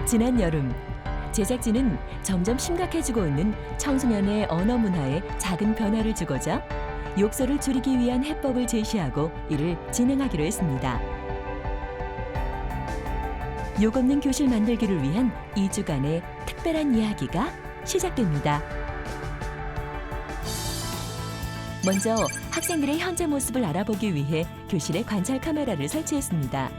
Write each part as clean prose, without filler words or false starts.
지난 여름 제작진은 점점 심각해지고 있는 청소년의 언어 문화에 작은 변화를 주고자 욕설을 줄이기 위한 해법을 제시하고 이를 진행하기로 했습니다. 욕 없는 교실 만들기를 위한 2주간의 특별한 이야기가 시작됩니다. 먼저 학생들의 현재 모습을 알아보기 위해 교실에 관찰 카메라를 설치했습니다.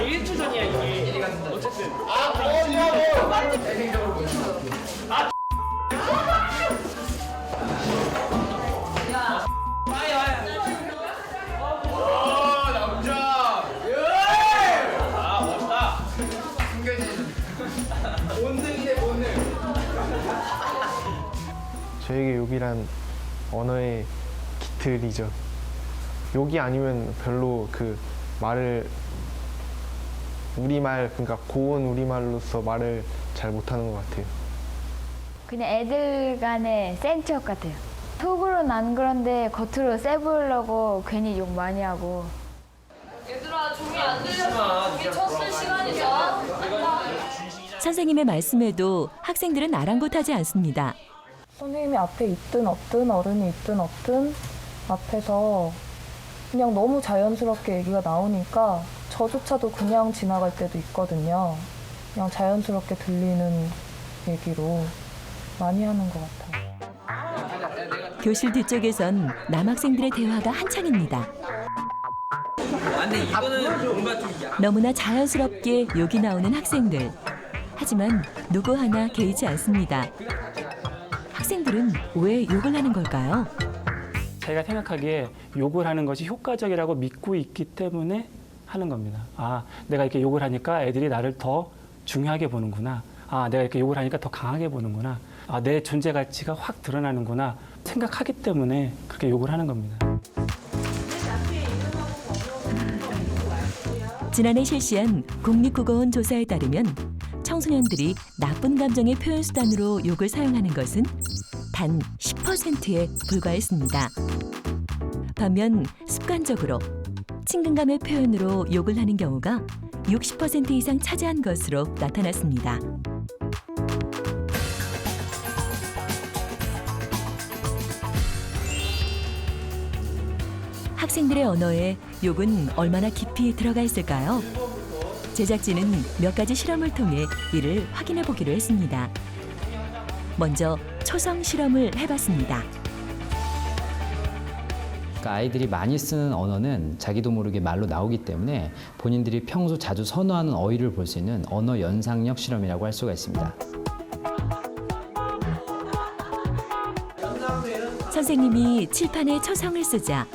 일주 전이야 이게. 어쨌든. 저에게 욕이란 언어의 깃틀이죠. 욕이 아니면 별로 그 말을 그러니까 고운 우리말로서 말을 잘 못하는 것 같아요. 그냥 애들 간의 센 척 같아요. 속으로는 안 그런데 겉으로 세 보이려고 괜히 욕 많이 하고. 얘들아 종이 안 들렸어. 종이 쳤을 시간이죠. 선생님의 말씀에도 학생들은 아랑곳하지 않습니다. 선생님이 앞에 있든 없든 어른이 있든 없든 앞에서 그냥 너무 자연스럽게 얘기가 나오니까 저조차도 그냥 지나갈 때도 있거든요. 그냥 자연스럽게 들리는 얘기로 많이 하는 것 같아요. 교실 뒤쪽에선 남학생들의 대화가 한창입니다. 너무나 자연스럽게 욕이 나오는 학생들. 하지만 누구 하나 개의치 않습니다. 학생들은 왜 욕을 하는 걸까요? 제가 생각하기에 욕을 하는 것이 효과적이라고 믿고 있기 때문에 하는 겁니다. 아, 내가 이렇게 욕을 하니까 애들이 나를 더 중요하게 보는구나. 아, 내가 이렇게 욕을 하니까 더 강하게 보는구나. 아, 내 존재 가치가 확 드러나는구나. 생각하기 때문에 그렇게 욕을 하는 겁니다. 지난해 실시한 국립국어원 조사에 따르면 청소년들이 나쁜 감정의 표현 수단으로 욕을 사용하는 것은 단 10%에 불과했습니다. 반면 습관적으로 친근감의 표현으로 욕을 하는 경우가 60% 이상 차지한 것으로 나타났습니다. 학생들의 언어에 욕은 얼마나 깊이 들어가 있을까요? 제작진은 몇 가지 실험을 통해 이를 확인해 보기로 했습니다. 먼저 초성 실험을 해봤습니다. 그러니까 아이들이 많이 쓰는 언어는 자기도 모르게 말로 나오기 때문에 본인들이 평소 자주 선호하는 어휘를 볼 수 있는 언어 연상력 실험이라고 할 수가 있습니다. 선생님이 칠판에 초성을 쓰자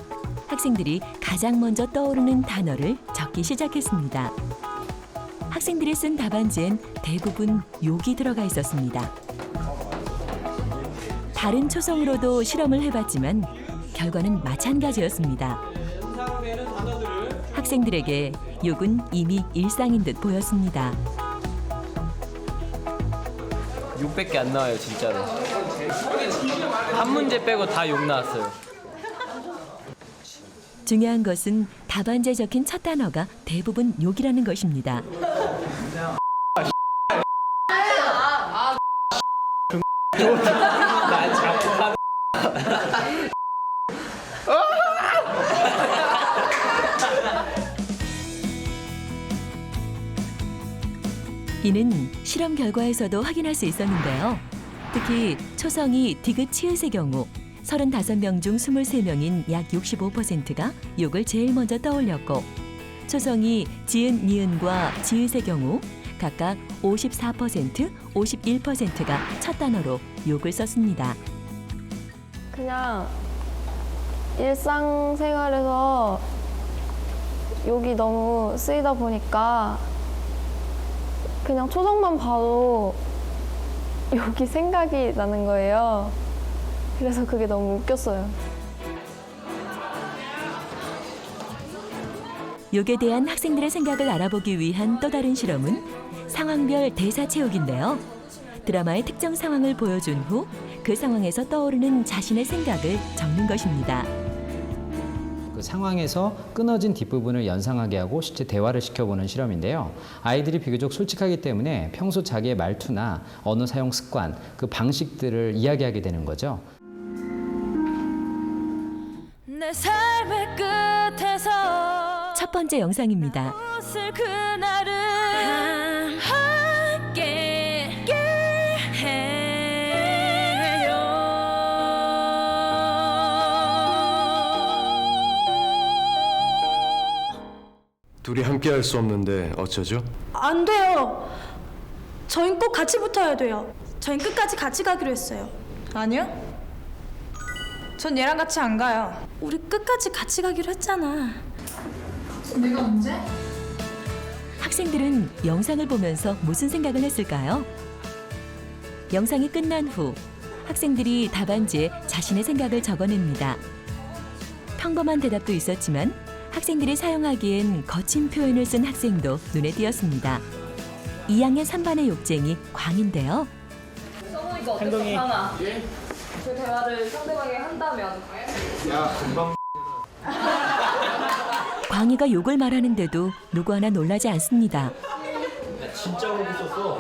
학생들이 가장 먼저 떠오르는 단어를 적기 시작했습니다. 학생들이 쓴 답안지엔 대부분 욕이 들어가 있었습니다. 다른 초성으로도 실험을 해봤지만 결과는 마찬가지였습니다. 학생들에게 욕은 이미 일상인 듯 보였습니다. 욕밖에 안 나와요, 진짜로. 한 문제 빼고 다 욕 나왔어요. 중요한 것은 답안지에 적힌 첫 단어가 대부분 욕이라는 것입니다. 이는 실험 결과에서도 확인할 수 있었는데요. 특히 초성이 디귿 치읓의 경우 35명 중 23명인 약 65%가 욕을 제일 먼저 떠올렸고 초성이 지은, 니은과 지읒의 경우 각각 54%, 51%가 첫 단어로 욕을 썼습니다. 그냥 일상생활에서 욕이 너무 쓰이다 보니까 그냥 초성만 봐도 욕이 생각이 나는 거예요. 그래서 그게 너무 웃겼어요. 욕에 대한 학생들의 생각을 알아보기 위한 또 다른 실험은 상황별 대사 채우기인데요. 드라마의 특정 상황을 보여준 후 그 상황에서 떠오르는 자신의 생각을 적는 것입니다. 그 상황에서 끊어진 뒷부분을 연상하게 하고 실제 대화를 시켜보는 실험인데요. 아이들이 비교적 솔직하기 때문에 평소 자기의 말투나 언어 사용 습관, 그 방식들을 이야기하게 되는 거죠. 내 삶의 끝에서 첫 번째 영상입니다. 웃을 그날을 함께 둘이 함께 할 수 없는데 어쩌죠? 안 돼요. 저희 꼭 같이 붙어야 돼요. 저희 끝까지 같이 가기로 했어요. 아니요. 전 얘랑 같이 안 가요. 우리 끝까지 같이 가기로 했잖아. 내가 언제? 학생들은 영상을 보면서 무슨 생각을 했을까요? 영상이 끝난 후 학생들이 답안지에 자신의 생각을 적어냅니다. 평범한 대답도 있었지만 학생들이 사용하기엔 거친 표현을 쓴 학생도 눈에 띄었습니다. 2학년 3반의 욕쟁이 광인데요. 성우니까 어땠어, 광아? 그 대화를 상대방이 한다면? 광희가 욕을 말하는데도 누구 하나 놀라지 않습니다. 진짜 오고 있었어.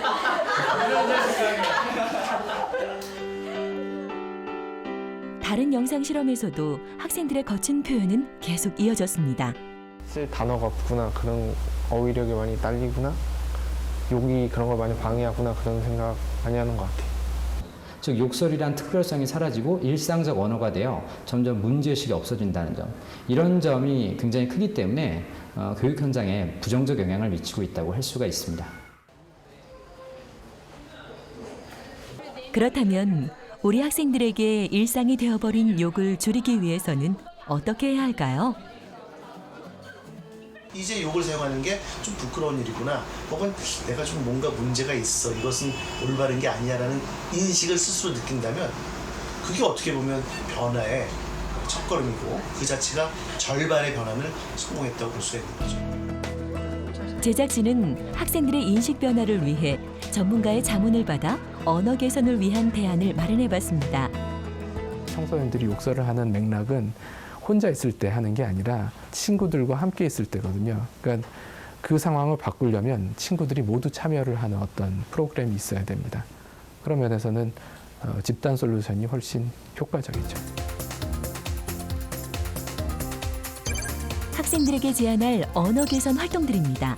다른 영상 실험에서도 학생들의 거친 표현은 계속 이어졌습니다. 쓸 단어가 없구나, 그런 어휘력이 많이 딸리구나, 욕이 그런 걸 많이 방해하구나, 그런 생각 많이 하는 것 같아요. 즉 욕설이란 특별성이 사라지고 일상적 언어가 되어 점점 문제의식이 없어진다는 점. 이런 점이 굉장히 크기 때문에 교육 현장에 부정적 영향을 미치고 있다고 할 수가 있습니다. 그렇다면 우리 학생들에게 일상이 되어버린 욕을 줄이기 위해서는 어떻게 해야 할까요? 이제 욕을 사용하는 게 좀 부끄러운 일이구나, 혹은 내가 좀 뭔가 문제가 있어, 이것은 올바른 게 아니야라는 인식을 스스로 느낀다면 그게 어떻게 보면 변화의 첫걸음이고 그 자체가 절반의 변화를 성공했다고 볼 수가 있는 거죠. 제작진은 학생들의 인식 변화를 위해 전문가의 자문을 받아 언어 개선을 위한 대안을 마련해봤습니다. 청소년들이 욕설을 하는 맥락은 혼자 있을 때 하는 게 아니라 친구들과 함께 있을 때거든요. 그러니까 그 상황을 바꾸려면 친구들이 모두 참여를 하는 어떤 프로그램이 있어야 됩니다. 그런 면에서는 집단 솔루션이 훨씬 효과적이죠. 학생들에게 제안할 언어 개선 활동들입니다.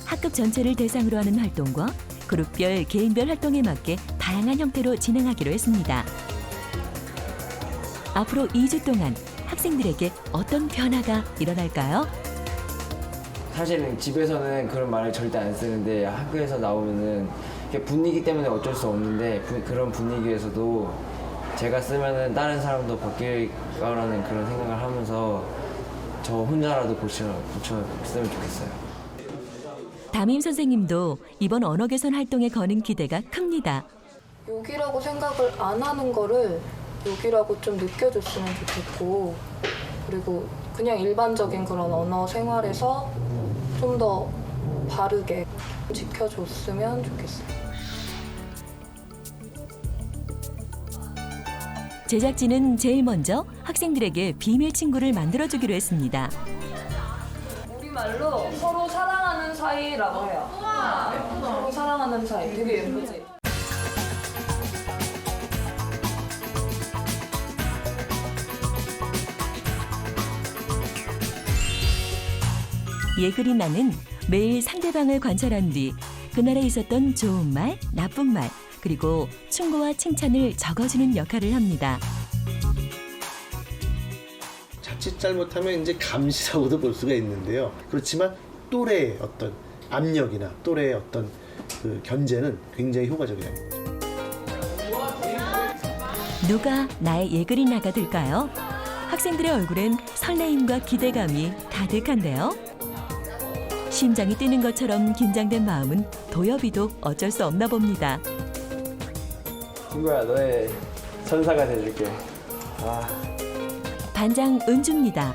학급 전체를 대상으로 하는 활동과 그룹별, 개인별 활동에 맞게 다양한 형태로 진행하기로 했습니다. 앞으로 2주 동안 학생들에게 어떤 변화가 일어날까요? 사실은 집에서는 그런 말을 절대 안 쓰는데 학교에서 나오면은 분위기 때문에 어쩔 수 없는데 그런 분위기에서도 제가 쓰면은 다른 사람도 바뀔 거라는 그런 생각을 하면서 저 혼자라도 고쳤으면 좋겠어요. 담임 선생님도 이번 언어 개선 활동에 거는 기대가 큽니다. 욕이라고 생각을 안 하는 거를 욕이라고 좀 느껴줬으면 좋겠고, 그리고 그냥 일반적인 그런 언어 생활에서 좀 더 바르게 지켜줬으면 좋겠어요. 제작진은 제일 먼저 학생들에게 비밀 친구를 만들어주기로 했습니다. 우리말로 서로 사랑하는 사이라고 해요. 서로 사랑하는 사이. 되게 예쁘지? 예그리나는 매일 상대방을 관찰한 뒤 그날에 있었던 좋은 말, 나쁜 말, 그리고 충고와 칭찬을 적어주는 역할을 합니다. 자칫 잘못하면 이제 감시라고도 볼 수가 있는데요. 그렇지만 또래의 어떤 압력이나 또래의 어떤 그 견제는 굉장히 효과적이에요. 누가 나의 예그리나가 될까요? 학생들의 얼굴엔 설레임과 기대감이 가득한데요. 심장이 뛰는 것처럼 긴장된 마음은 도엽이도 어쩔 수 없나 봅니다. 친구야, 너의 천사가 돼줄게. 반장 은주입니다.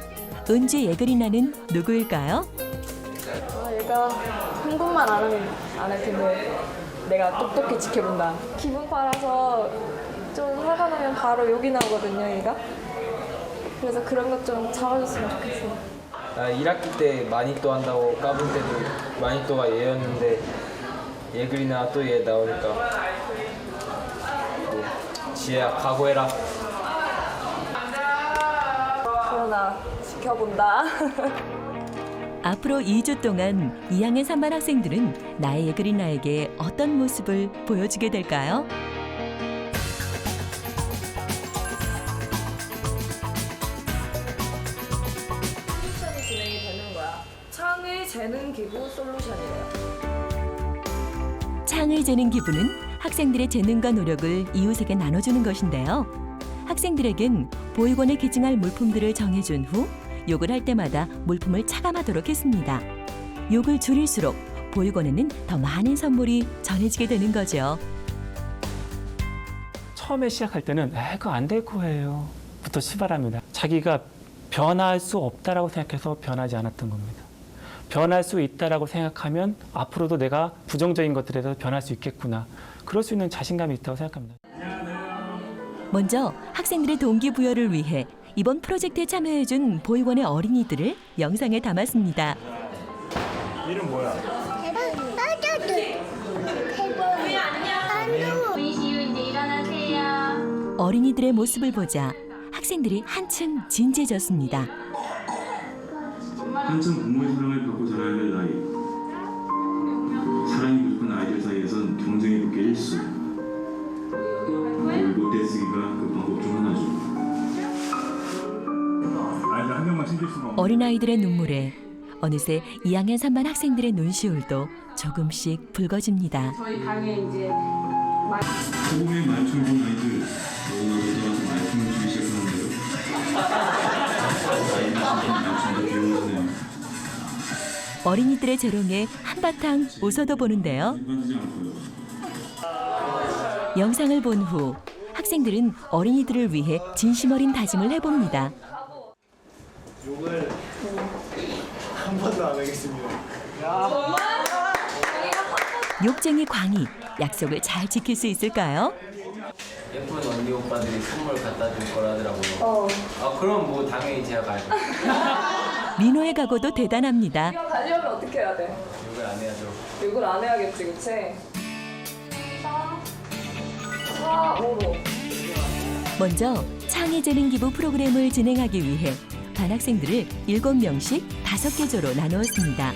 은주의 예그리나는 누구일까요? 얘가 흥분만 안 할 텐데 내가 똑똑히 지켜본다. 기분 팔아서 좀 화가 나면 바로 욕이 나오거든요, 얘가. 그래서 그런 것 좀 잡아줬으면 좋겠어요. 나 1학기 때 마니또 한다고 까불 때도 마니또가 얘였는데 얘 그리나 또 얘 나오니까 뭐, 지혜야 각오해라. 그러나 지켜본다. 앞으로 2주 동안 2학년 3반 학생들은 나의 그린 나에게 어떤 모습을 보여주게 될까요? 솔루션이 진행이 되는 거야. 창의 재능 기부 솔루션이래요. 창을 재는 기부는 학생들의 재능과 노력을 이웃에게 나눠주는 것인데요. 학생들에겐 보육원에 기증할 물품들을 정해준 후 욕을 할 때마다 물품을 차감하도록 했습니다. 욕을 줄일수록 보육원에는 더 많은 선물이 전해지게 되는 거죠. 처음에 시작할 때는 그거 안 될 거예요 부터 출발합니다. 자기가 변할 수 없다라고 생각해서 변하지 않았던 겁니다. 변할 수 있다라고 생각하면 앞으로도 내가 부정적인 것들에 대해서 변할 수 있겠구나. 그럴 수 있는 자신감이 있다고 생각합니다. 먼저 학생들의 동기부여를 위해 이번 프로젝트에 참여해준 보육원의 어린이들을 영상에 담았습니다. 이름 뭐야? 어린이들의 모습을 보자 학생들이 한층 진지해졌습니다. 한참 부모의 사랑을 받고 자라야 될 나이. 사랑이 부족한 아이들 사이에선 경쟁이 붙게 일수. 못되쓰기가 그 방법 중 하나죠. 아이들 한 명만 챙길 수가 없는. 어린아이들의 눈물에 어느새 2학년 3반 학생들의 눈시울도 조금씩 붉어집니다. 저희 강에 이제 소금의 말춤을 본 아이들 너무나도 떠나서 말춤을 추기 시작하는데요. 아이들 귀여워지네요. 어린이들의 재롱에 한바탕 웃어도 보는데요. 영상을 본 후 학생들은 어린이들을 위해 진심 어린 다짐을 해봅니다. 욕을 한 번도 안 하겠습니다. 욕쟁이 광희, 약속을 잘 지킬 수 있을까요? 예쁜 언니 오빠들이 선물 갖다 줄 거라더라고요. 아 그럼 뭐 당연히 제가 가야죠. 민호의 각오도 대단합니다. 이거 가려면 어떻게 해야 돼? 욕을 안 해야죠. 욕을 안 해야겠지, 그치? 4, 5로. 먼저 창의 재능 기부 프로그램을 진행하기 위해 반 학생들을 7명씩 5개 조로 나누었습니다.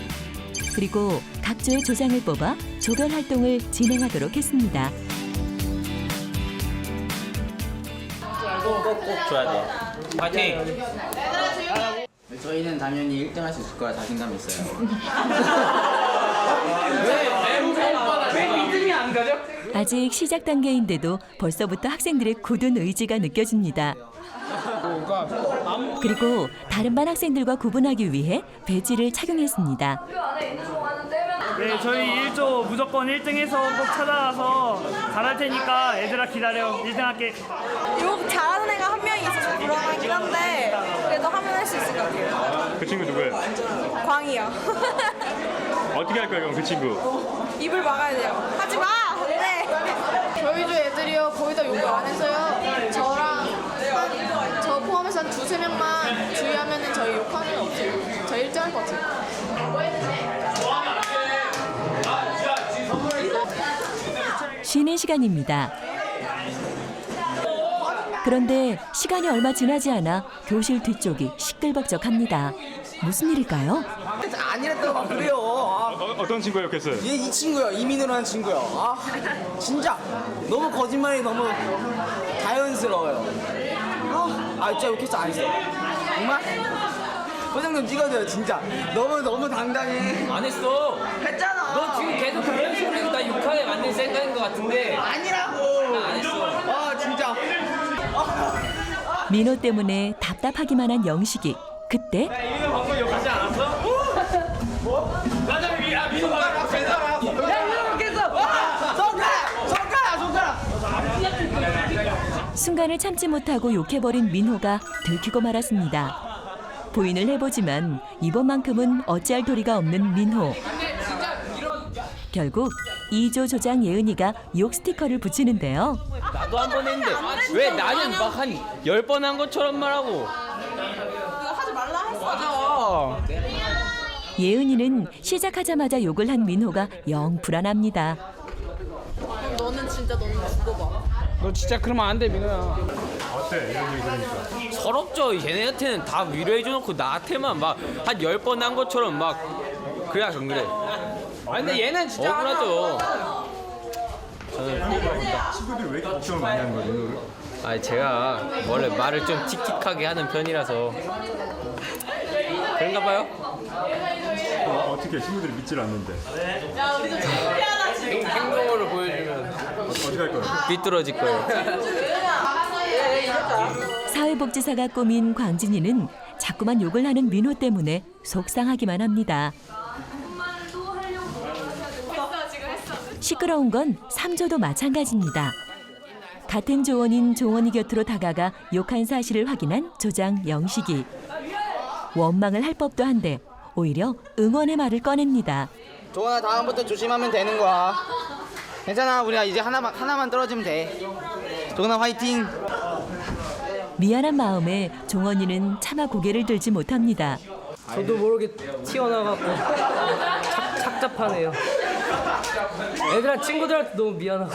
그리고 각 조의 조장을 뽑아 조별 활동을 진행하도록 했습니다. 꼭 줘야 돼. 파이팅! 저희는 당연히 1등 할 수 있을 거라 자신감이 있어요. 왜 2등이 안 가죠? 아직 시작 단계인데도 벌써부터 학생들의 굳은 의지가 느껴집니다. 그리고 다른 반 학생들과 구분하기 위해 배지를 착용했습니다. 네, 저희 1조 무조건 1등해서 꼭 찾아와서 잘할 테니까 얘들아 기다려. 1등 할게. 욕 잘하는 애가 한 명이 있어서 불안하긴 한데 그래도 하면 할 수 있을 것 같아요. 그 친구 누구예요? 광이요. 어떻게 할 거예요, 그럼 그 친구? 입을 막아야 돼요. 하지 마! 네. 저희 조 애들이요 거의 다 욕을 안 해서요. 저 포함해서 한 2-3명만 주의하면은 저희 욕하는 애 없어요. 저희 1등 할 것 같아요. 쉬는 시간입니다. 그런데 시간이 얼마 지나지 않아 교실 뒤쪽이 시끌벅적합니다. 무슨 일일까요? 아니랬다고 막 그래요. 어떤 친구가 욕했어요? 얘 이 친구요. 이민우라는 친구요. 아 진짜 너무 거짓말이 너무 자연스러워요. 아 진짜 욕했어 안 했어. 정말? 소장님 찍어줘요 진짜. 너무 당당해. 안 했어. 했잖아. 너 지금 계속 그런 식으로 해서 나 욕하게 만들 생각인 것 같은데. 아니라고. 나 안 했어. 아 진짜. 민호 때문에 답답하기만 한 영식이. 그때 이민우 방금 욕하지 않았어? 뭐? 나는 민우가 괜찮아. 야 민우 욕했어. 손가락. 순간을 참지 못하고 욕해버린 민호가 들키고 말았습니다. 부인을 해보지만 이번만큼은 어찌할 도리가 없는 민호. 결국 2조 조장 예은이가 욕 스티커를 붙이는데요. 나도 한 번 했는데 왜 나는 막 한 10번 한 것처럼 말하고. 하지 말라 했어. 맞아. 예은이는 시작하자마자 욕을 한 민호가 영 불안합니다. 그럼 너는 진짜 너는 죽어봐. 너 진짜 그러면 안 돼, 민호야. 어때? 이런 얘기 들으니까. 서럽죠. 얘네한테는 다 위로해줘놓고 나한테만 막 한 10번 한 것처럼 막 그래야 안 그래. 아니 근데 얘는 진짜 억울하죠. 친구들이 왜 이렇게 걱정을 많이 하는 거야, 민호를? 아니 제가 원래 말을 좀 틱틱하게 하는 편이라서 그런가 봐요. 어떻게 친구들이 믿질 않는데? 야 우리 좀 창피하다 지금. 행동으로 보여주면 어떻게 할 거야? 삐뚤어질 거예요. 사회복지사가 꾸민 광진이는 자꾸만 욕을 하는 민호 때문에 속상하기만 합니다. 시끄러운 건 3조도 마찬가지입니다. 같은 조원인 종원이 곁으로 다가가 욕한 사실을 확인한 조장 영식이. 원망을 할 법도 한데 오히려 응원의 말을 꺼냅니다. 조원아 다음부터 조심하면 되는 거야. 괜찮아 우리가 이제 하나만 떨어지면 돼. 조원아 화이팅. 미안한 마음에 종원이는 차마 고개를 들지 못합니다. 저도 모르게 튀어나와갖고 착잡하네요. 애들한 친구들한테 너무 미안하고.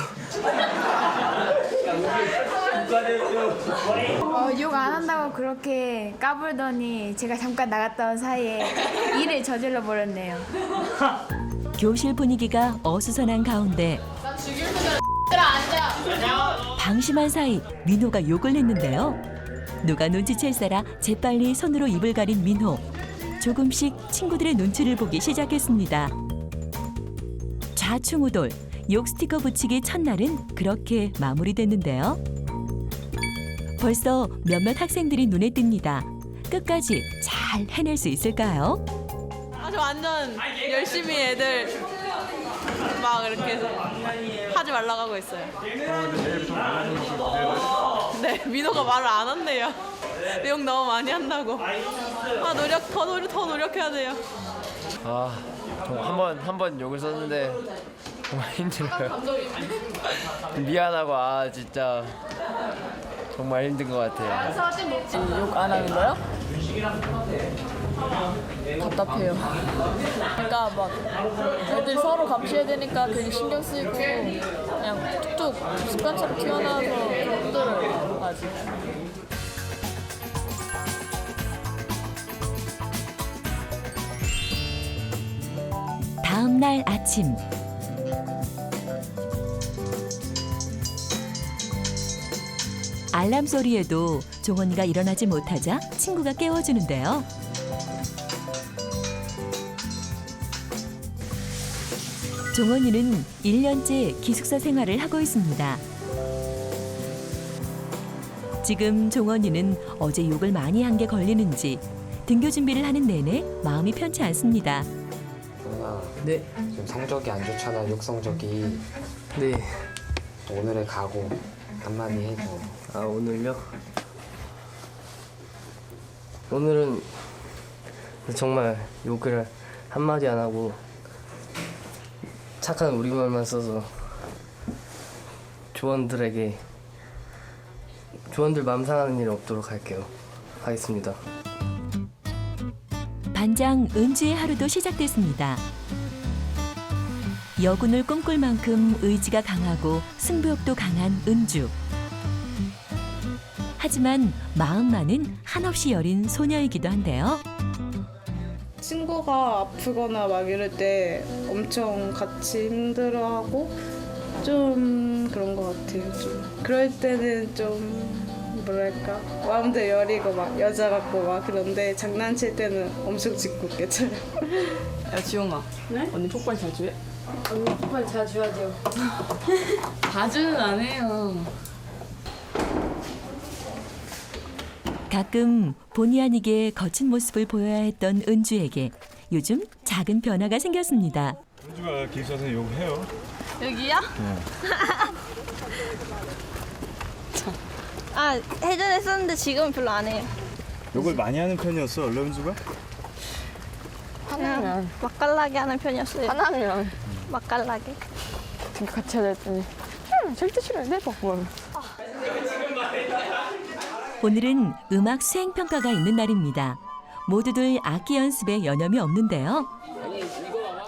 욕 안 한다고 그렇게 까불더니 제가 잠깐 나갔다 온 사이에 일을 저질러 버렸네요. 교실 분위기가 어수선한 가운데 방심한 사이 민호가 욕을 했는데요. 누가 눈치챌 사라 재빨리 손으로 입을 가린 민호. 조금씩 친구들의 눈치를 보기 시작했습니다. 좌충우돌, 욕 스티커 붙이기 첫날은 그렇게 마무리됐는데요. 벌써 몇몇 학생들이 눈에 띕니다. 끝까지 잘 해낼 수 있을까요? 아주 완전 열심히 애들 막 이렇게 해서 하지 말라고 하고 있어요. 네, 민호가 말을 안 한대요. 욕 너무 많이 한다고. 더 노력해야 돼요. 한 번 욕을 썼는데 정말 힘들어요. 미안하고 진짜 정말 힘든 것 같아요. 욕 안 하는 거요? 답답해요. 그러니까 막 애들 서로 감시해야 되니까 괜히 신경 쓰이고 그냥 툭툭 습관처럼 튀어나와서 좀 힘들어요. 아직. 다음 날 아침. 알람 소리에도 종원이가 일어나지 못하자 친구가 깨워주는데요. 종원이는 1년째 기숙사 생활을 하고 있습니다. 지금 종원이는 어제 욕을 많이 한 게 걸리는지 등교 준비를 하는 내내 마음이 편치 않습니다. 네. 지금 성적이 안 좋잖아, 욕 성적이. 네. 오늘의 각오 한마디 해줘. 아 오늘요? 오늘은 정말 욕을 한마디 안 하고 착한 우리말만 써서 조원들 마음 상하는 일 없도록 하겠습니다. 반장 은주의 하루도 시작됐습니다. 여군을 꿈꿀 만큼 의지가 강하고 승부욕도 강한 은주. 하지만 마음만은 한없이 여린 소녀이기도 한데요. 친구가 아프거나 막 이럴 때 엄청 같이 힘들어하고 좀 그런 것 같아요. 좀 그럴 때는 좀 뭐랄까 마음도 여리고 막 여자 같고 막 그런데 장난칠 때는 엄청 짓궂게 쳐요. 야 지용아, 네? 언니 폭발 자주 해? 언니 폭발 자주 하죠. 자주는 안 해요. 가끔 본의 아니게 거친 모습을 보여야 했던 은주에게 요즘 작은 변화가 생겼습니다. 은주가 기숙사에서 욕해요. 여기요? 네. 예전에 했었는데 지금은 별로 안 해요. 욕을 많이 하는 편이었어, 원래 은주가? 그냥 맛깔나게 하는 편이었어요. 하나면 맛깔나게. 되게 같이 하자 했더니 절대 싫어해. 뭐. 오늘은 음악 수행평가가 있는 날입니다. 모두들 악기 연습에 여념이 없는데요.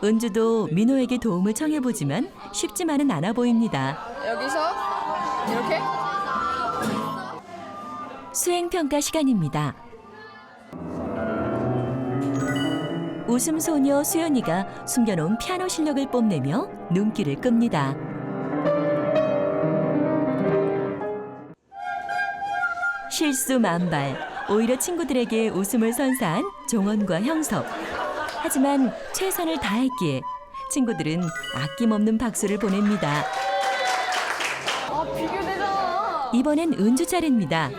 은주도 민호에게 도움을 청해보지만 쉽지만은 않아 보입니다. 여기서 이렇게? 수행평가 시간입니다. 웃음소녀 수연이가 숨겨놓은 피아노 실력을 뽐내며 눈길을 끕니다. 실수 만발, 오히려 친구들에게 웃음을 선사한 종원과 형섭. 하지만 최선을 다했기에 친구들은 아낌없는 박수를 보냅니다. 아, 비교되잖아. 이번엔 은주 차례입니다.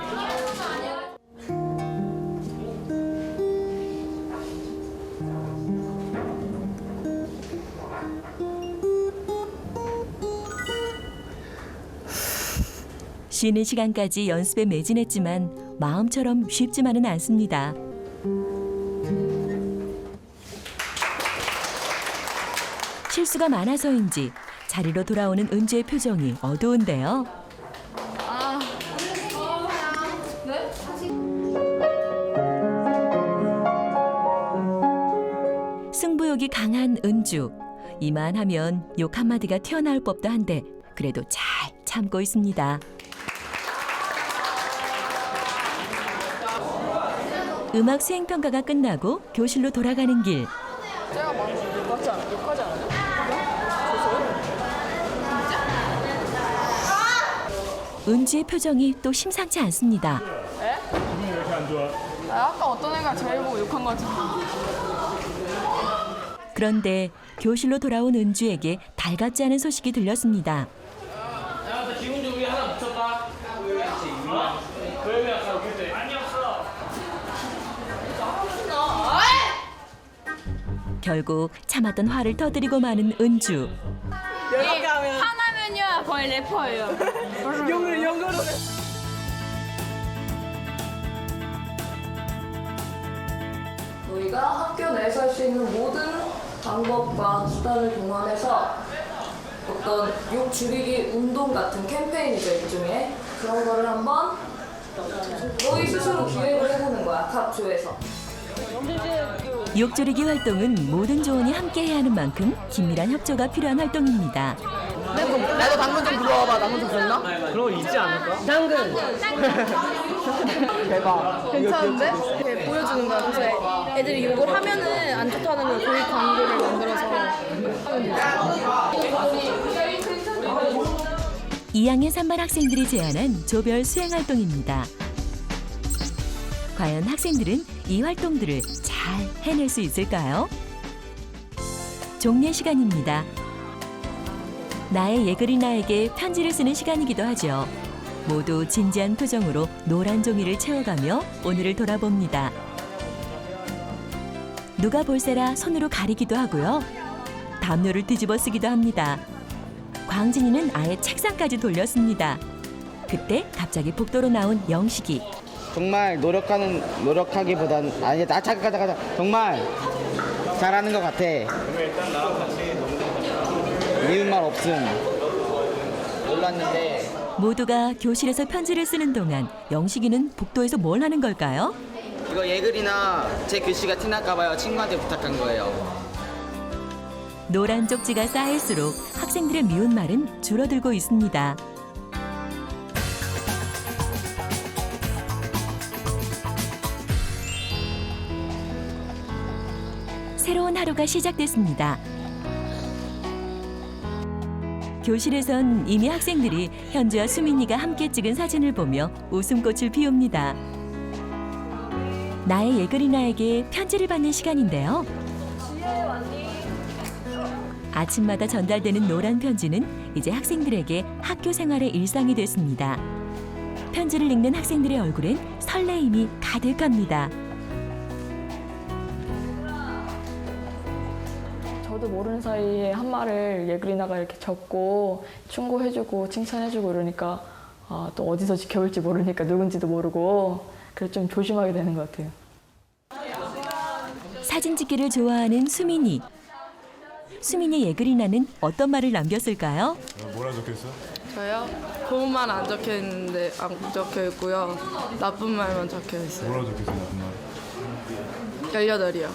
쉬는 시간까지 연습에 매진했지만 마음처럼 쉽지만은 않습니다. 실수가 많아서인지 자리로 돌아오는 은주의 표정이 어두운데요. 승부욕이 강한 은주. 이만하면 욕 한마디가 튀어나올 법도 한데 그래도 잘 참고 있습니다. 음악 수행평가가 끝나고 교실로 돌아가는 길. 제가 맞지 않아? 욕하지 않아요? 은지의 표정이 또 심상치 않습니다. 에? 기분이 왜 이렇게 안 좋아? 아까 어떤 애가 저희 보고 욕한 거 같은데. 그런데 교실로 돌아온 은주에게 달갑지 않은 소식이 들렸습니다. 야, 나 기분 좋게 하나 묻혔다. 그러면 아까 그때 아니 없어. 결국 참았던 화를 터뜨리고 마는 은주. 이렇게 하면 하나면요 거의 래퍼예요. 영어로. 우리가 학교 내에서 할 수 있는 모든 방법과 수단을 동원해서 어떤 욕 줄이기 운동 같은 캠페인이죠, 일종의. 그런 거를 한번 너희 스스로 기획을 해보는 거야, 각 조에서. 욕 줄이기 활동은 모든 조원이 함께해야 하는 만큼 긴밀한 협조가 필요한 활동입니다. 나도 당근 좀 불러와봐. 당근 좀 불렀나? 그런 거 있지 않을까? 당근. 대박. 괜찮은데? 이렇게 보여주는 거야. 그래서 애들이 욕을 하면은 안 좋다는 걸 고익 광고를 만들어서 하면 되죠. 2학년 3반 학생들이 제안한 조별 수행 활동입니다. 과연 학생들은 이 활동들을 잘 해낼 수 있을까요? 종례 시간입니다. 나의 예그리나에게 편지를 쓰는 시간이기도 하죠. 모두 진지한 표정으로 노란 종이를 채워가며 오늘을 돌아봅니다. 누가 볼세라 손으로 가리기도 하고요. 담요를 뒤집어 쓰기도 합니다. 광진이는 아예 책상까지 돌렸습니다. 그때 갑자기 복도로 나온 영식이. 정말 노력하기보단 아니 가자. 정말 잘하는 것 같아. 그러면 일단 나랑 같이 미운 말 없음. 몰랐는데. 모두가 교실에서 편지를 쓰는 동안 영식이는 복도에서 뭘 하는 걸까요? 이거 예글이나 제 글씨가 티날까 봐요. 친구한테 부탁한 거예요. 노란 쪽지가 쌓일수록 학생들의 미운 말은 줄어들고 있습니다. 새로운 하루가 시작됐습니다. 교실에선 이미 학생들이 현주와 수민이가 함께 찍은 사진을 보며 웃음꽃을 피웁니다. 나의 예그리나에게 편지를 받는 시간인데요. 아침마다 전달되는 노란 편지는 이제 학생들에게 학교 생활의 일상이 됐습니다. 편지를 읽는 학생들의 얼굴엔 설레임이 가득합니다. 저도 모르는 사이에 한 말을 예그리나가 이렇게 적고 충고해주고 칭찬해주고 이러니까 또 어디서 지켜볼지 모르니까 누군지도 모르고 그래서 좀 조심하게 되는 것 같아요. 사진 찍기를 좋아하는 수민이. 수민이 예그리나는 어떤 말을 남겼을까요? 뭐라 적혀있어? 저요? 좋은 말은 안 적혀 있는데 안 적혀 있고요. 나쁜 말만 적혀 있어요. 뭐라 적혀있어 나쁜 말? 18이요.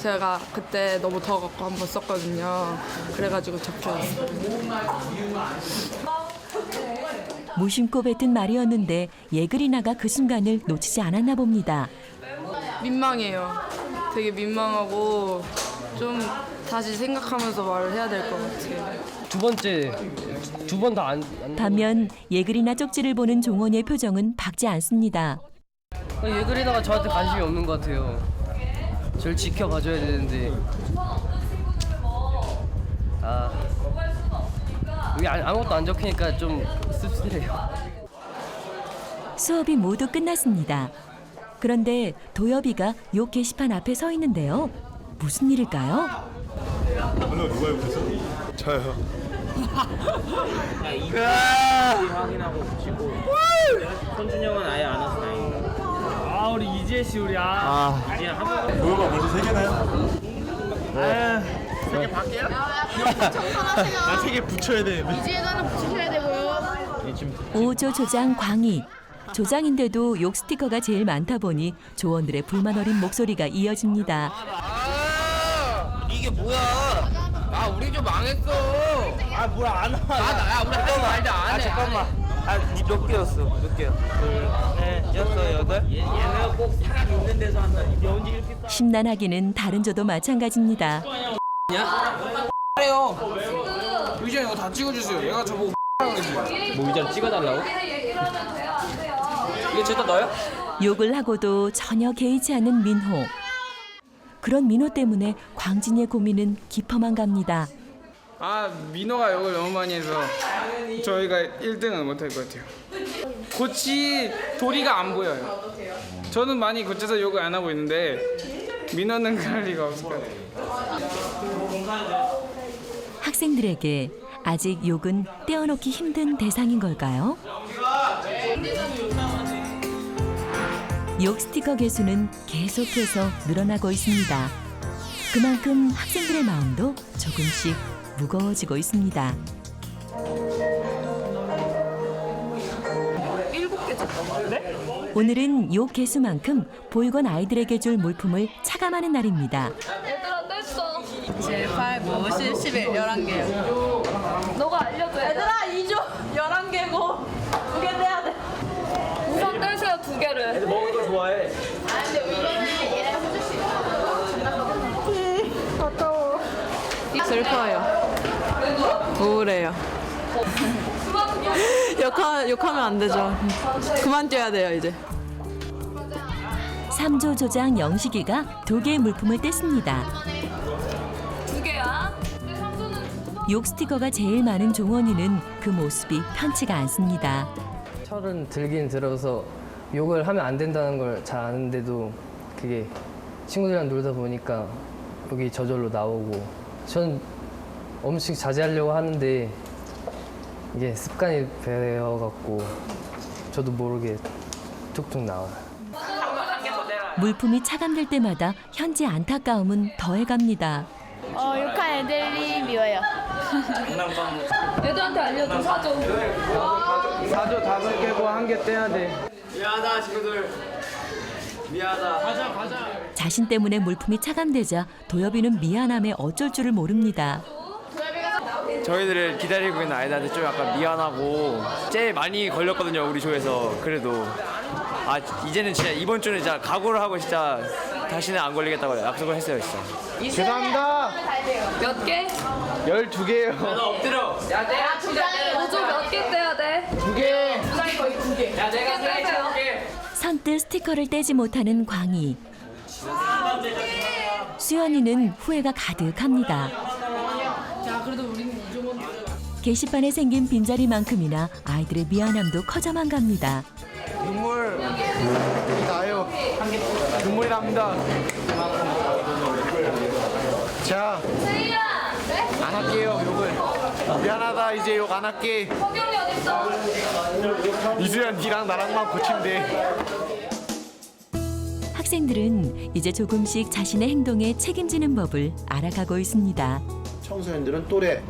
제가 그때 너무 더워갖고 한번 썼거든요. 그래가지고 적혀있어요. 무심코 뱉은 말이었는데 예그리나가 그 순간을 놓치지 않았나 봅니다. 민망해요. 되게 민망하고 좀 다시 생각하면서 말을 해야 될 것 같아요. 두 번째 두 번 다 안. 반면 예그리나 쪽지를 보는 종원이의 표정은 밝지 않습니다. 예그리나가 저한테 관심이 없는 것 같아요. 저를 지켜봐줘야 되는데. 여기 아무것도 안 적히니까 좀 씁쓸해요. 수업이 모두 끝났습니다. 그런데 도엽이가 욕 게시판 앞에 서 있는데요. 무슨 일일까요? 오늘 누가 욕했어? 저요. 확인하고 붙이고. 선준 형은 아예 안 와서 다행이다. 우리 이지혜 씨 우리 이제 한 번. 도요가 벌써 3개나요? 세개 밖에요? 나 3개 붙여야 돼. 이제는 붙이셔야 되고요. 5조 조장 광희. 조장인데도 욕 스티커가 제일 많다 보니 조원들의 불만 어린 목소리가 이어집니다. 이게 뭐야? 우리 좀 망했어. 뭐야 안 와. 야, 우리 하지 말자. 안 해. 잠깐만. 니 몇 개였어? 몇 개야? 였어, 8? 얘네가 꼭 사람 있는 데서 한다. 이게 언제 이렇게 심란하기는 다른 조도 마찬가지입니다. 그래요. 의자 이거 다 찍어주세요. 얘가 저보고 뭐 의자를 찍어달라고? 이게 진짜 너야? 욕을 하고도 전혀 개의치 않는 민호. 그런 민호 때문에 광진이의 고민은 깊어만 갑니다. 민호가 욕을 너무 많이 해서 저희가 1등은 못할 것 같아요. 고치 도리가 안 보여요. 저는 많이 고쳐서 욕을 안 하고 있는데 민호는 그럴 리가 없을 것 같아요. 학생들에게 아직 욕은 떼어놓기 힘든 대상인 걸까요? 욕 스티커 개수는 계속해서 늘어나고 있습니다. 그만큼 학생들의 마음도 조금씩 무거워지고 있습니다. 7개 줬던 네? 오늘은 욕 개수만큼 보육원 아이들에게 줄 물품을 차감하는 날입니다. 얘들아 뗐어. 7, 8, 9, 10, 11, 11개요. 너가 알려줘. 얘들아 2조 11개고 2개 떼야 돼. 우선 떼세요 2개를. 애들 먹는 거 좋아해. 근데 이거는 얘네가 해줄 수 있어. 아까워. 슬퍼요. 우울해요. 욕하면 안 되죠. 그만 뛰어야 돼요 이제. 3조 조장 영식이가 2개의 물품을 뗐습니다. 2개야? 욕 스티커가 제일 많은 종원이는 그 모습이 편치가 않습니다. 철은 들긴 들어서 욕을 하면 안 된다는 걸 잘 아는데도 그게 친구들이랑 놀다 보니까 욕이 저절로 나오고 전 엄씩 자제하려고 하는데 이게 습관이 배어갖고 저도 모르게 툭툭 나와요. 물품이 차감될 때마다 현지 안타까움은 더해갑니다. 욕한 애들이 미워요. 애들한테 알려줘 4조. 4조 5개고 1개 떼야 돼. 미안하다 친구들. 미안하다. 가자. 자신 때문에 물품이 차감되자 도엽이는 미안함에 어쩔 줄을 모릅니다. 저희들을 기다리고 있는 아이들한테 좀 약간 미안하고 제일 많이 걸렸거든요 우리 조에서. 그래도 이제는 진짜 이번 주는 진짜 각오를 하고 진짜 다시는 안 걸리겠다고 약속을 했어요 진짜. 죄송합니다. 몇 개? 12개예요. 너 엎드려. 야 내가 주장이 5조 몇 개 떼야 돼? 2개. 주장이 거의 2개. 야 내가 떼세요. 선뜻 스티커를 떼지 못하는 광희. 수연이는 후회가 가득합니다. 자 그래도 우리는 2조만. 게시판에 생긴 빈자리만큼이나 아이들의 미안함도 커져만 갑니다. 눈물 나요. 눈물이 납니다. 자, 안 할게요 욕을. 미안하다 이제 욕 안 할게. 성경이 어딨어? 이수연 니랑 나랑만 고치면 돼. 학생들은 이제 조금씩 자신의 행동에 책임지는 법을 알아가고 있습니다. 청소년들은 또래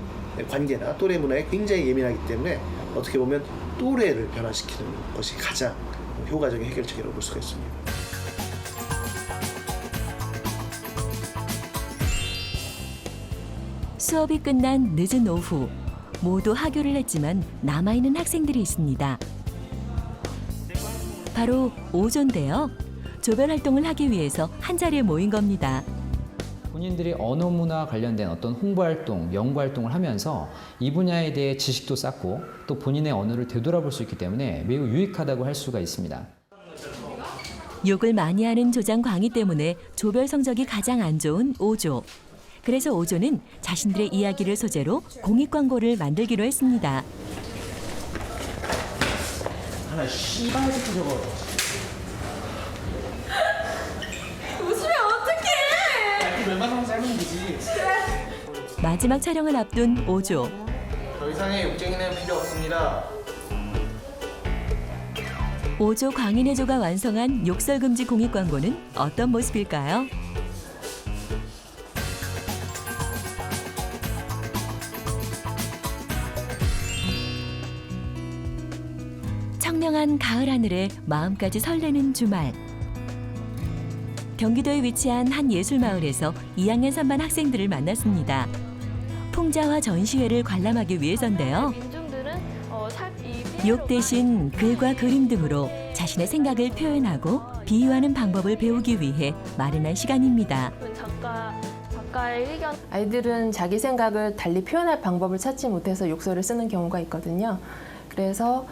관계나 또래 문화에 굉장히 예민하기 때문에 어떻게 보면 또래를 변화시키는 것이 가장 효과적인 해결책이라고 볼 수가 있습니다. 수업이 끝난 늦은 오후 모두 하교를 했지만 남아있는 학생들이 있습니다. 바로 오조인데요. 조별 활동을 하기 위해서 한자리에 모인 겁니다. 본인들이 언어 문화 관련된 어떤 홍보 활동, 연구 활동을 하면서 이 분야에 대해 지식도 쌓고 또 본인의 언어를 되돌아볼 수 있기 때문에 매우 유익하다고 할 수가 있습니다. 욕을 많이 하는 조장 광희 때문에 조별 성적이 가장 안 좋은 오조. 그래서 오조는 자신들의 이야기를 소재로 공익 광고를 만들기로 했습니다. 하나 씨발부터 적어. 웃으면 어떡해! 웬만하면 짧은 거지. 마지막 촬영을 앞둔 오조. 더 이상의 욕쟁이는 필요 없습니다. 오조 광인해조가 완성한 욕설 금지 공익 광고는 어떤 모습일까요? 청명한 가을 하늘에 마음까지 설레는 주말. 경기도에 위치한 한 예술마을에서 2학년 3반 학생들을 만났습니다. 풍자화 전시회를 관람하기 위해서인데요. 욕 대신 글과 그림 등으로 자신의 생각을 표현하고 비유하는 방법을 배우기 위해 마련한 시간입니다. 작가의 의견. 아이들은 자기 생각을 달리 표현할 방법을 찾지 못해서 욕설을 쓰는 경우가 있거든요. 그래서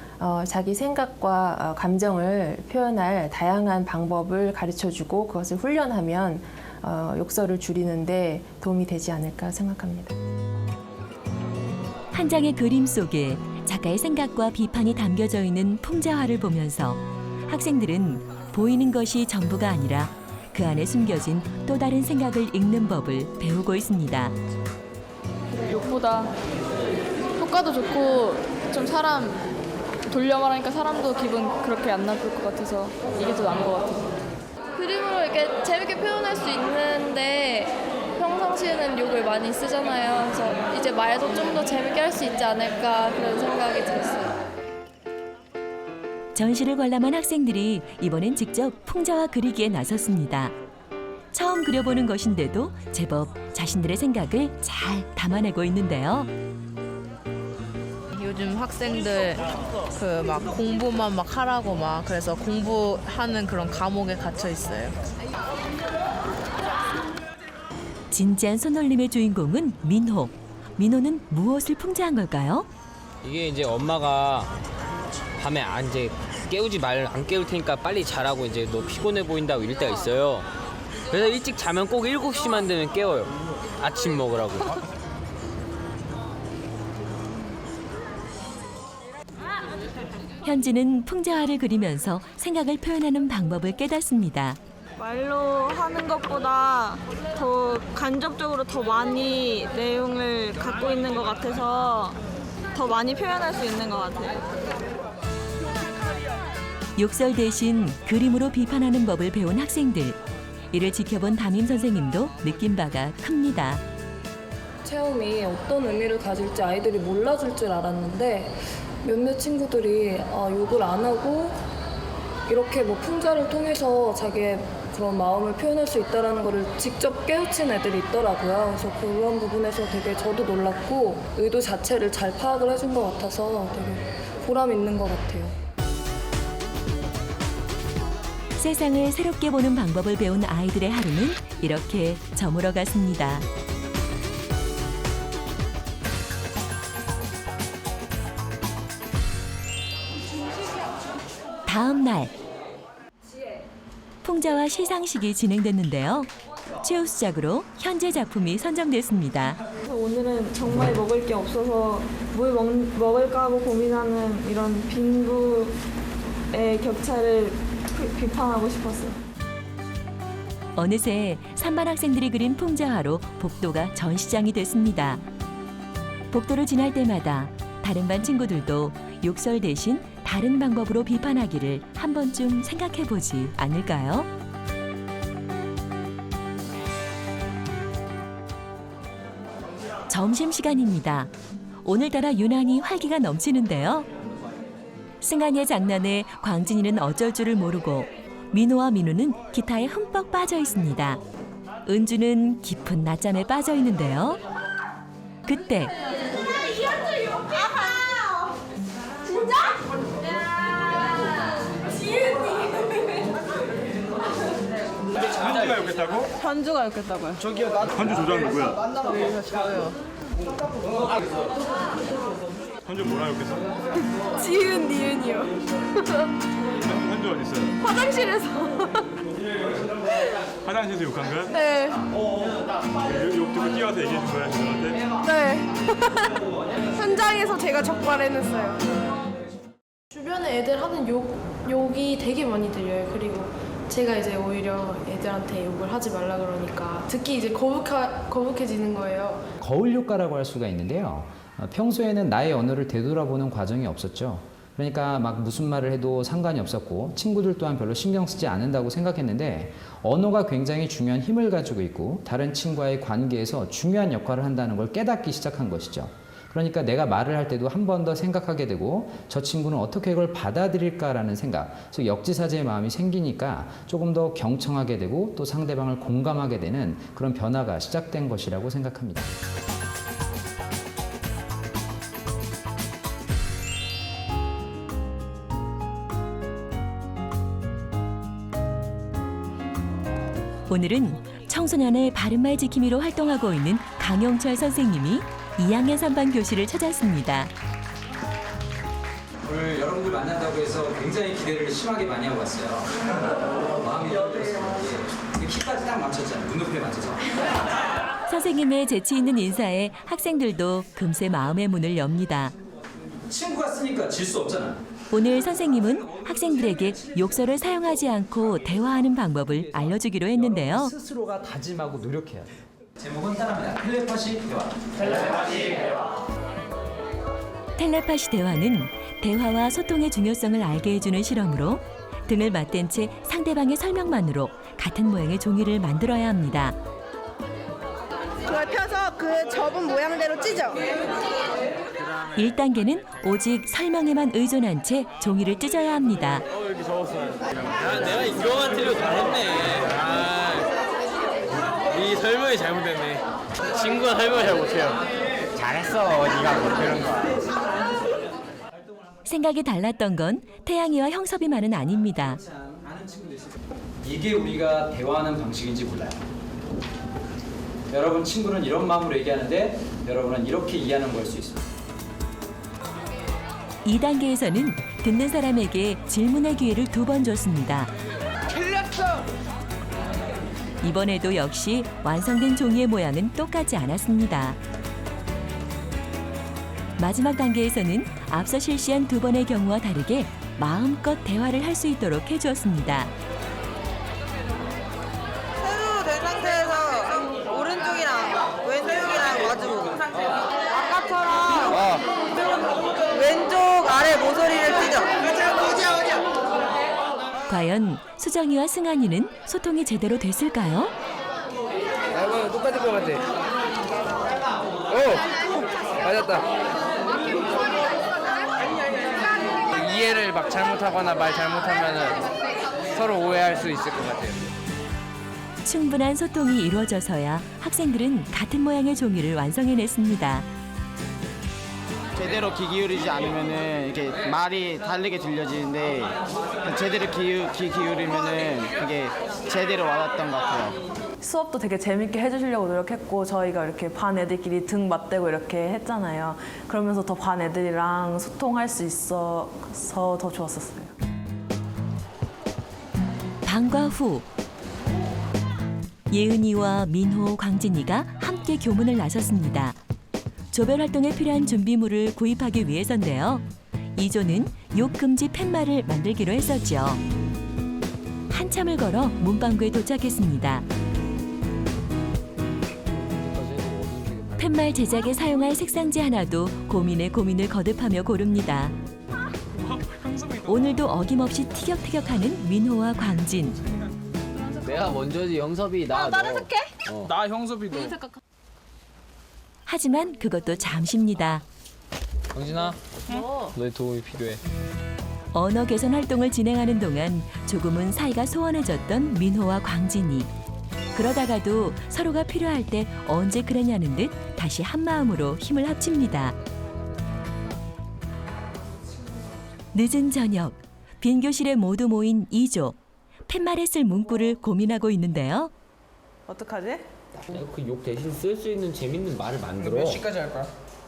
자기 생각과 감정을 표현할 다양한 방법을 가르쳐주고 그것을 훈련하면 욕설을 줄이는데 도움이 되지 않을까 생각합니다. 한 장의 그림 속에 작가의 생각과 비판이 담겨져 있는 풍자화를 보면서 학생들은 보이는 것이 전부가 아니라 그 안에 숨겨진 또 다른 생각을 읽는 법을 배우고 있습니다. 욕보다 효과도 좋고 좀 사람 돌려 말하니까 사람도 기분 그렇게 안 나쁠 것 같아서 이게 더 나은 것 같아요. 그림으로 이렇게 재밌게 표현할 수 있는데 평상시에는 욕을 많이 쓰잖아요. 그래서 이제 말도 좀 더 재밌게 할 수 있지 않을까 그런 생각이 들었어요. 전시를 관람한 학생들이 이번엔 직접 풍자화 그리기에 나섰습니다. 처음 그려보는 것인데도 제법 자신들의 생각을 잘 담아내고 있는데요. 요즘 학생들 그 막 공부만 막 하라고 막 그래서 공부하는 그런 감옥에 갇혀 있어요. 진지한 손놀림의 주인공은 민호. 민호는 무엇을 풍자한 걸까요? 이게 이제 엄마가 밤에 이제 안 깨울 테니까 빨리 자라고 이제 너 피곤해 보인다고 이럴 때가 있어요. 그래서 일찍 자면 꼭 7시만 되면 깨워요. 아침 먹으라고. 현지는 풍자화를 그리면서 생각을 표현하는 방법을 깨닫습니다. 말로 하는 것보다 더 간접적으로 더 많이 내용을 갖고 있는 것 같아서 더 많이 표현할 수 있는 것 같아요. 욕설 대신 그림으로 비판하는 법을 배운 학생들. 이를 지켜본 담임 선생님도 느낀 바가 큽니다. 체험이 어떤 의미를 가질지 아이들이 몰라줄 줄 알았는데 몇몇 친구들이 욕을 안 하고 이렇게 뭐 풍자를 통해서 자기의 그런 마음을 표현할 수 있다는 거를 직접 깨우친 애들이 있더라고요. 그래서 그런 부분에서 되게 저도 놀랐고 의도 자체를 잘 파악을 해준 것 같아서 되게 보람 있는 것 같아요. 세상을 새롭게 보는 방법을 배운 아이들의 하루는 이렇게 저물어 갔습니다. 다음 날 풍자화 시상식이 진행됐는데요. 최우수작으로 현재 작품이 선정됐습니다. 오늘은 정말 먹을 게 없어서 뭘 먹을까 하고 고민하는 이런 빈부의 격차를 비판하고 싶었어요. 어느새 3반 학생들이 그린 풍자화로 복도가 전시장이 됐습니다. 복도를 지날 때마다 다른 반 친구들도 욕설 대신 다른 방법으로 비판하기를 한 번쯤 생각해보지 않을까요? 점심시간입니다. 오늘따라 유난히 활기가 넘치는데요. 승환이의 장난에 광진이는 어쩔 줄을 모르고 민호와 민우는 기타에 흠뻑 빠져 있습니다. 은주는 깊은 낮잠에 빠져 있는데요. 그때 현주가 욕했다고? 현주가 욕했다고요. 저기요, 나. 현주 조장 누구야? 저요. 현주 뭐라 욕했어? 지은, 니은이요. 현주 어디 있어요? 화장실에서. 화장실에서 욕한 거야? 네. 욕 듣고 뛰어와서 얘기해 준 거야, 저한테? 네. 현장에서 제가 적발해냈어요. 주변에 애들 하는 욕이 되게 많이 들려요. 그리고 제가 이제 오히려 애들한테 욕을 하지 말라 그러니까 듣기 이제 거북해지는 거예요. 거울 효과라고 할 수가 있는데요. 평소에는 나의 언어를 되돌아보는 과정이 없었죠. 그러니까 막 무슨 말을 해도 상관이 없었고 친구들 또한 별로 신경 쓰지 않는다고 생각했는데 언어가 굉장히 중요한 힘을 가지고 있고 다른 친구와의 관계에서 중요한 역할을 한다는 걸 깨닫기 시작한 것이죠. 그러니까 내가 말을 할 때도 한 번 더 생각하게 되고 저 친구는 어떻게 이걸 받아들일까라는 생각, 즉 역지사지의 마음이 생기니까 조금 더 경청하게 되고 또 상대방을 공감하게 되는 그런 변화가 시작된 것이라고 생각합니다. 오늘은 청소년의 바른말 지킴이로 활동하고 있는 강영철 선생님이 2학년 3반 교실을 찾았습니다. 오늘 여러분들 만난다고 해서 굉장히 기대를 심하게 많이 하고 왔어요. 마음이 열렸어요. 키까지 딱 맞췄잖아요. 눈높이에 맞춰서. 선생님의 재치 있는 인사에 학생들도 금세 마음의 문을 엽니다. 친구가 쓰니까 질 수 없잖아. 오늘 선생님은 학생들에게 욕설을 사용하지 않고 대화하는 방법을 알려주기로 했는데요. 스스로가 다짐하고 노력해야 돼. 제목은 따라합니다. 텔레파시 대화. 텔레파시 대화는 대화와 소통의 중요성을 알게 해주는 실험으로 등을 맞댄 채 상대방의 설명만으로 같은 모양의 종이를 만들어야 합니다. 그걸 펴서 그 접은 모양대로 찢어. 1단계는 오직 설명에만 의존한 채 종이를 찢어야 합니다. 여기 적었어요. 야, 내가 이거만 틀리고 다 했네. 이 설명이 잘못됐네. 친구가 설명을 잘 못해요. 잘했어, 네가 못하는 거야. 생각이 달랐던 건 태양이와 형섭이만은 아닙니다. 이게 우리가 대화하는 방식인지 몰라요. 여러분 친구는 이런 마음으로 얘기하는데 여러분은 이렇게 이해하는 걸 수 있습니다. 2단계에서는 듣는 사람에게 질문의 기회를 2번 줬습니다. 틀렸어! 이번에도 역시 완성된 종이의 모양은 똑같지 않았습니다. 마지막 단계에서는 앞서 실시한 2번의 경우와 다르게 마음껏 대화를 할 수 있도록 해주었습니다. 세로 된 상태에서 오른쪽이랑 왼쪽이랑 마주보고 아까처럼 왼쪽 아래 모서리를 찢어. 과연 수정이와 승환이는 소통이 제대로 됐을까요? 이거 똑같은 거 같아. 맞았다. 이해를 막 잘못하거나 말 잘못하면은 서로 오해할 수 있을 것 같아요. 충분한 소통이 이루어져서야 학생들은 같은 모양의 종이를 완성해냈습니다. 제대로 귀 기울이지 않으면은 이렇게 말이 다르게 들려지는데 제대로 귀 기울이면은 이게 제대로 와닿았던 것 같아요. 수업도 되게 재밌게 해주시려고 노력했고 저희가 이렇게 반 애들끼리 등 맞대고 이렇게 했잖아요. 그러면서 더 반 애들이랑 소통할 수 있어서 더 좋았었어요. 방과 후 예은이와 민호, 광진이가 함께 교문을 나섰습니다. 조별 활동에 필요한 준비물을 구입하기 위해서인데요. 2조는 욕 금지 팻말을 만들기로 했었죠. 한참을 걸어 문방구에 도착했습니다. 팻말 제작에 사용할 색상지 하나도 고민에 고민을 거듭하며 고릅니다. 오늘도 어김없이 티격태격하는 민호와 광진. 내가 먼저지. 형섭이 나. 나는 색해? 나 형섭이 너. 하지만 그것도 잠시입니다. 광진아, 너의 도움이 필요해. 언어 개선 활동을 진행하는 동안 조금은 사이가 소원해졌던 민호와 광진이. 그러다가도 서로가 필요할 때 언제 그랬냐는 듯 다시 한마음으로 힘을 합칩니다. 늦은 저녁, 빈 교실에 모두 모인 2조. 팻말에 쓸 문구를 고민하고 있는데요. 어떡하지? 그 욕 대신 쓸 수 있는 재밌는 말을 만들어. 몇 시까지 할 거야?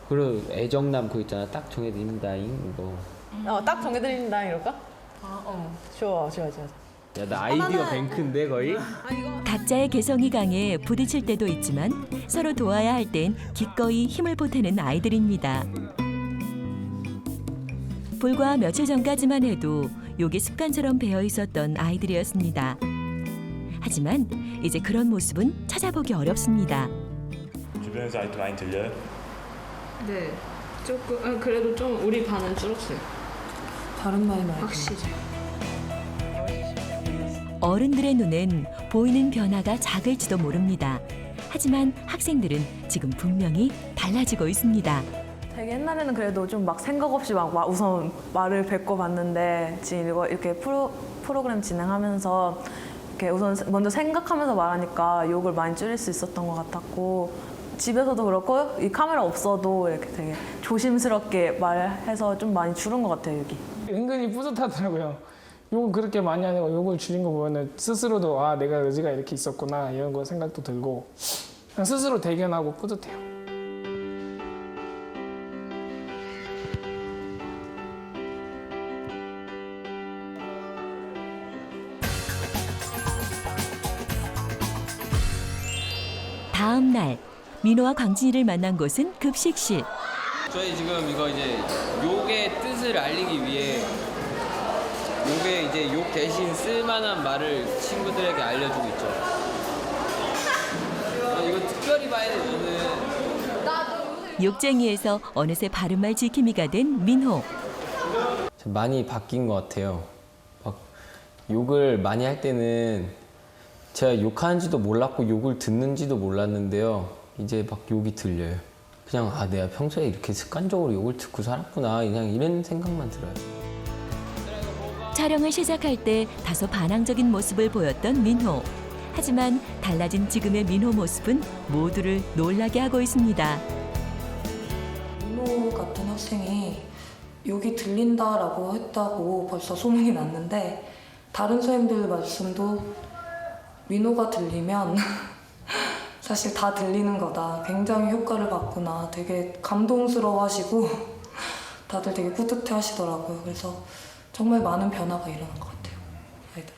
그리고 애정남 그거 있잖아. 딱 정해드립니다잉 이거. 딱 정해드린다 이럴까? 좋아. 야, 나 아이디어 뱅크인데 거의? 각자의 개성이 강해 부딪힐 때도 있지만 서로 도와야 할 땐 기꺼이 힘을 보태는 아이들입니다. 불과 며칠 전까지만 해도 욕이 습관처럼 배어 있었던 아이들이었습니다. 하지만 이제 그런 모습은 찾아보기 어렵습니다. 주변에서 아이들 많이 들려요? 네, 조금 그래도 좀 우리 반은 줄었어요. 다른 나이 말고. 확실히. 어른들의 눈엔 보이는 변화가 작을지도 모릅니다. 하지만 학생들은 지금 분명히 달라지고 있습니다. 되게 옛날에는 그래도 좀 막 생각 없이 막 우선 말을 뱉고 봤는데 지금 이렇게 프로그램 진행하면서 이렇게 우선 먼저 생각하면서 말하니까 욕을 많이 줄일 수 있었던 것 같았고 집에서도 그렇고 이 카메라 없어도 이렇게 되게 조심스럽게 말해서 좀 많이 줄은 것 같아요, 여기. 은근히 뿌듯하더라고요. 욕을 그렇게 많이 안 하고 욕을 줄인 거 보면은 스스로도 아 내가 의지가 이렇게 있었구나 이런 거 생각도 들고 그냥 스스로 대견하고 뿌듯해요. 다음 날 민호와 광진이를 만난 곳은 급식실. 저희 지금 이거 이제 욕의 뜻을 알리기 위해 욕에 이제 욕 대신 쓸만한 말을 친구들에게 알려주고 있죠. 이거 특별히 봐야 돼, 저는. 욕쟁이에서 어느새 바른말 지킴이가 된 민호. 많이 바뀐 것 같아요. 막 욕을 많이 할 때는 제가 욕하는지도 몰랐고 욕을 듣는지도 몰랐는데요. 이제 막 욕이 들려요. 그냥 아 내가 평소에 이렇게 습관적으로 욕을 듣고 살았구나 그냥 이런 생각만 들어요. 촬영을 시작할 때 다소 반항적인 모습을 보였던 민호. 하지만 달라진 지금의 민호 모습은 모두를 놀라게 하고 있습니다. 민호 같은 학생이 욕이 들린다라고 했다고 벌써 소문이 났는데 다른 선생님들 말씀도 민호가 들리면 사실 다 들리는 거다. 굉장히 효과를 봤구나. 되게 감동스러워하시고 다들 되게 뿌듯해 하시더라고요. 그래서 정말 많은 변화가 일어난 것 같아요. 아이들.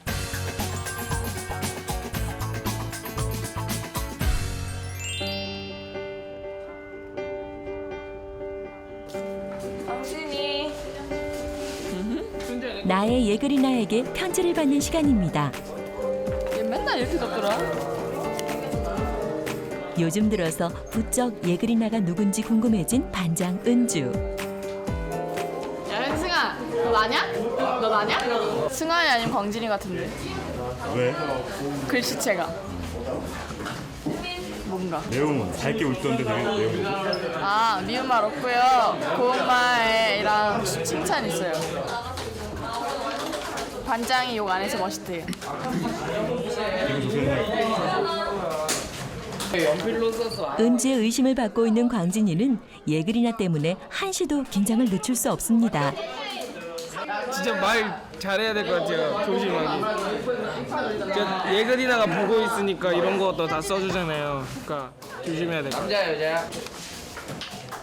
광진이. 나의 예그리나에게 편지를 받는 시간입니다. 얘 맨날 이렇게 적더라. 요즘 들어서 부쩍 예그리나가 누군지 궁금해진 반장 은주. 야, 현승아, 너 나냐? 너 나냐? 승환이 아니면 광진이 같은데. 왜? 글씨체가. 뭔가. 내용은 밝게 웃던데 내용이. 아, 미운 말 없고요. 고운 말이랑 칭찬 있어요. 반장이 욕 안 해서 멋있대요. 은주의 의심을 받고 있는 광진이는 예그리나 때문에 한시도 긴장을 늦출 수 없습니다. 진짜 말 잘해야 될 것 같아요. 조심하게. 예그리나가 보고 있으니까 이런 것도 다 써주잖아요. 그러니까 조심해야 될 것 같아요. 남자야 여자야?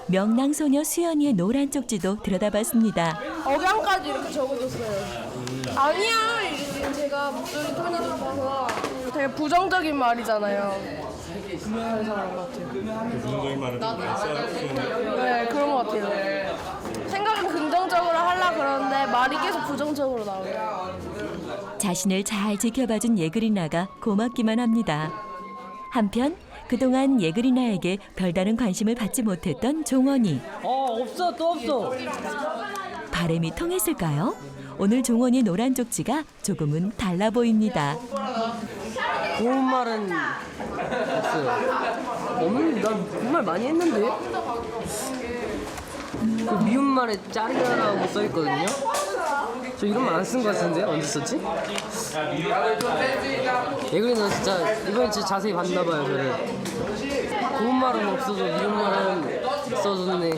명랑소녀 수연이의 노란 쪽지도 들여다봤습니다. 억양까지 이렇게 적어줬어요. 아니야, 이게 제가 목소리 톤이 높아서 되게 부정적인 말이잖아요. 그래서 그런 것 같아요. 부정적인 말을 좀 많이 써요. 네, 그런 것 같아요. 생각은 긍정적으로 하려고 그러는데 말이 계속 부정적으로 나오네요. 자신을 잘 지켜봐준 예그리나가 고맙기만 합니다. 한편 그동안 예그리나에게 별다른 관심을 받지 못했던 종원이. 없어 또 없어. 바람이 통했을까요? 오늘 종원이의 노란 쪽지가 조금은 달라 보입니다. 고운 말은 없어요. 난 정말 많이 했는데. 그 미움말에 짜리라고 써있거든요. 저 이런 말 안 쓴 것 같은데 언제 썼지? 예그리는 진짜 이번에 진짜 자세히 봤나봐요 저를. 고운 말은 없어도 미움말은 써주네.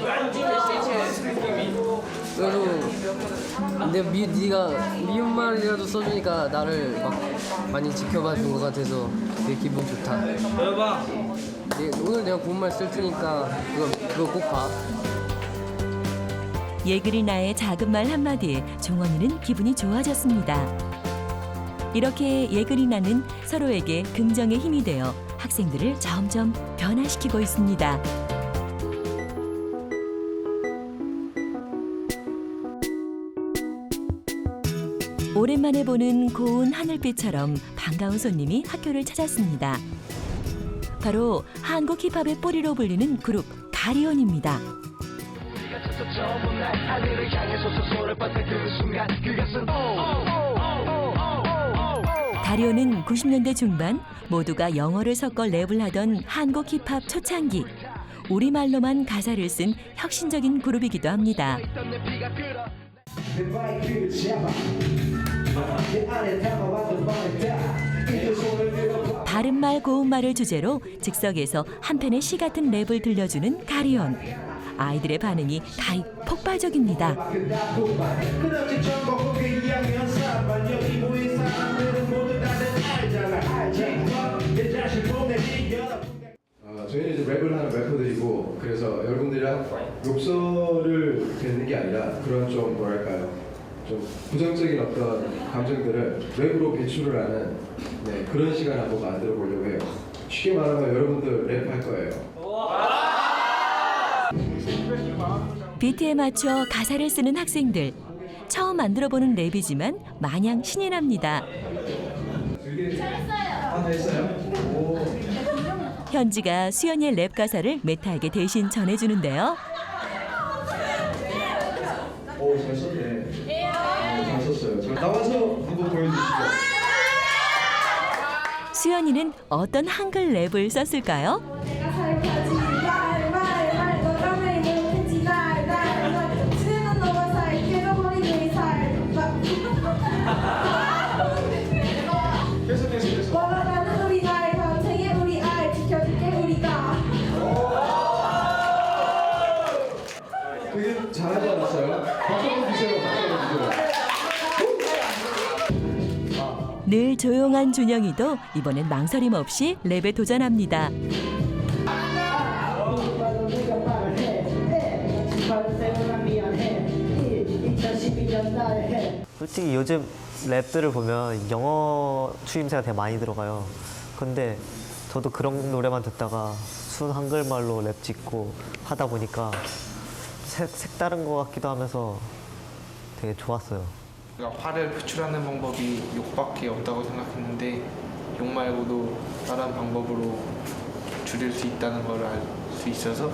그래도 네가 미움말이라도 써주니까 나를 막 많이 지켜봐 준 것 같아서 되게 기분 좋다. 오늘 내가 고운 말 쓸 테니까 그거 꼭 봐. 예그리나의 작은 말 한마디에 종원이는 기분이 좋아졌습니다. 이렇게 예그리나는 서로에게 긍정의 힘이 되어 학생들을 점점 변화시키고 있습니다. 오랜만에 보는 고운 하늘빛처럼 반가운 손님이 학교를 찾았습니다. 바로 한국 힙합의 뿌리로 불리는 그룹 가리온입니다. 가리온은 90년대 중반 모두가 영어를 섞어 랩을 하던 한국 힙합 초창기 우리말로만 가사를 쓴 혁신적인 그룹이기도 합니다. 바른말 고운말을 주제로 즉석에서 한 편의 시 같은 랩을 들려주는 가리온. 아이들의 반응이 가히 폭발적입니다. 저희는 이제 랩을 하는 래퍼들이고 그래서 여러분들이랑 욕설을 뱉는 게 아니라 그런 좀 뭐랄까요 좀 부정적인 어떤 감정들을 랩으로 배출을 하는 그런 시간 한번 만들어 보려고 해요. 쉽게 말하면 여러분들 랩할 거예요. 비트에 맞춰 가사를 쓰는 학생들. 처음 만들어보는 랩이지만 마냥 신이 납니다. 현지가 수연이의 랩 가사를 메타에게 대신 전해주는데요. 잘 썼네. 잘 썼어요. 나와서 한번 보여주시죠. 수연이는 어떤 한글 랩을 썼을까요? 되게 잘하지 않았어요? 박수 한번 주세요. 늘 조용한 준영이도 이번엔 망설임 없이 랩에 도전합니다. 솔직히 요즘 랩들을 보면 영어 추임새가 되게 많이 들어가요. 근데 저도 그런 노래만 듣다가 순 한글말로 랩 짓고 하다 보니까 색다른 것 같기도 하면서 되게 좋았어요. 화를 표출하는 방법이 욕밖에 없다고 생각했는데 욕 말고도 다른 방법으로 줄일 수 있다는 걸 알 수 있어서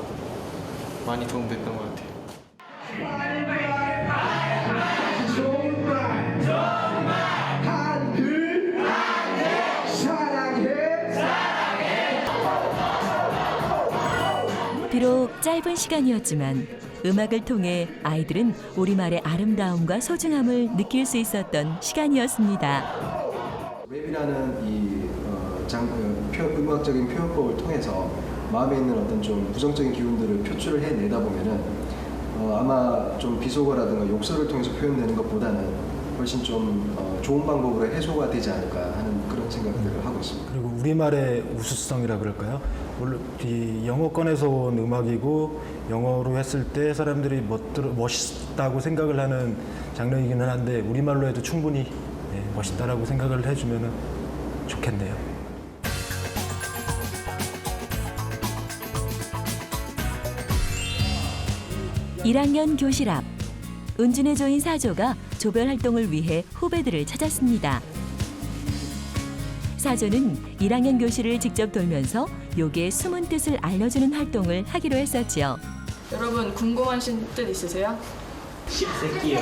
많이 도움됐던 것 같아요. 비록 짧은 시간이었지만 음악을 통해 아이들은 우리말의 아름다움과 소중함을 느낄 수 있었던 시간이었습니다. 랩이라는 이 음악적인 표현법을 통해서 마음에 있는 어떤 좀 부정적인 기운들을 표출을 해내다 보면은 아마 좀 비속어라든가 욕설을 통해서 표현되는 것보다는 훨씬 좀 좋은 방법으로 해소가 되지 않을까 하는 그런 생각들을 하고 있습니다. 그리고 우리말의 우수성이라 그럴까요? 물론 이 영어권에서 온 음악이고 영어로 했을 때 사람들이 멋있다고 생각을 하는 장르이기는 한데 우리말로 해도 충분히 멋있다라고 생각을 해주면 좋겠네요. 1학년 교실 앞. 은준의 조인 사조가 조별 활동을 위해 후배들을 찾았습니다. 사조는 1학년 교실을 직접 돌면서 욕의 숨은 뜻을 알려주는 활동을 하기로 했었지요. 여러분 궁금하신 뜻 있으세요? 씹새끼요.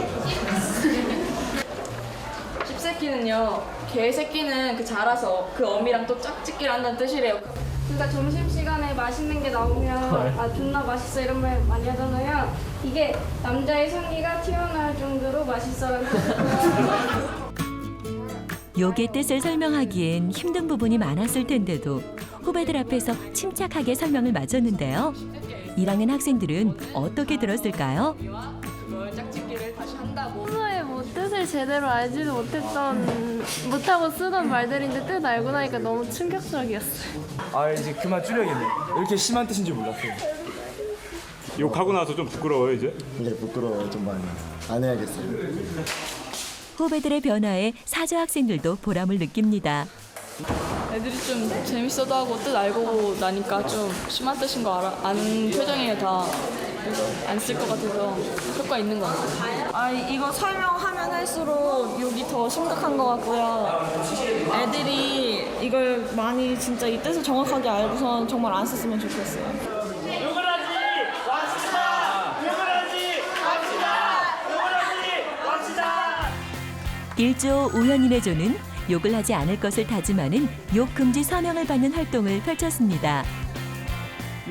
씹새끼는요, 개새끼는 그 자라서 그 어미랑 또 짝짓기를 한다는 뜻이래요. 그러니까 점심시간에 맛있는 게 나오면 아 존나 맛있어 이런 말 많이 하잖아요. 이게 남자의 성기가 튀어나올 정도로 맛있어라는 뜻이고요. 욕의 뜻을 설명하기엔 힘든 부분이 많았을 텐데도 후배들 앞에서 침착하게 설명을 마쳤는데요. 1학년 학생들은 어떻게 들었을까요? 평소에 뭐 뜻을 제대로 알지도 못하고 쓰던 말들인데 뜻 알고 나니까 너무 충격적이었어요. 아 이제 그만 줄여야겠네. 이렇게 심한 뜻인 줄 몰랐어요. 욕하고 나서 좀 부끄러워요 이제? 네, 부끄러워요. 좀 많이. 안 해야겠어요. 후배들의 변화에 사조 학생들도 보람을 느낍니다. 애들이 좀 재밌어도 하고 뜻 알고 나니까 좀 심한 뜻인 거 아는 표정이에요 다. 그래서 안 쓸 것 같아서 효과 있는 것 같아요. 아 이거 설명하면 할수록 욕이 더 심각한 것 같고요. 애들이 이걸 많이 진짜 이 뜻을 정확하게 알고선 정말 안 썼으면 좋겠어요. 1조 우현인의 조는 욕을 하지 않을 것을 다짐하는 욕 금지 서명을 받는 활동을 펼쳤습니다.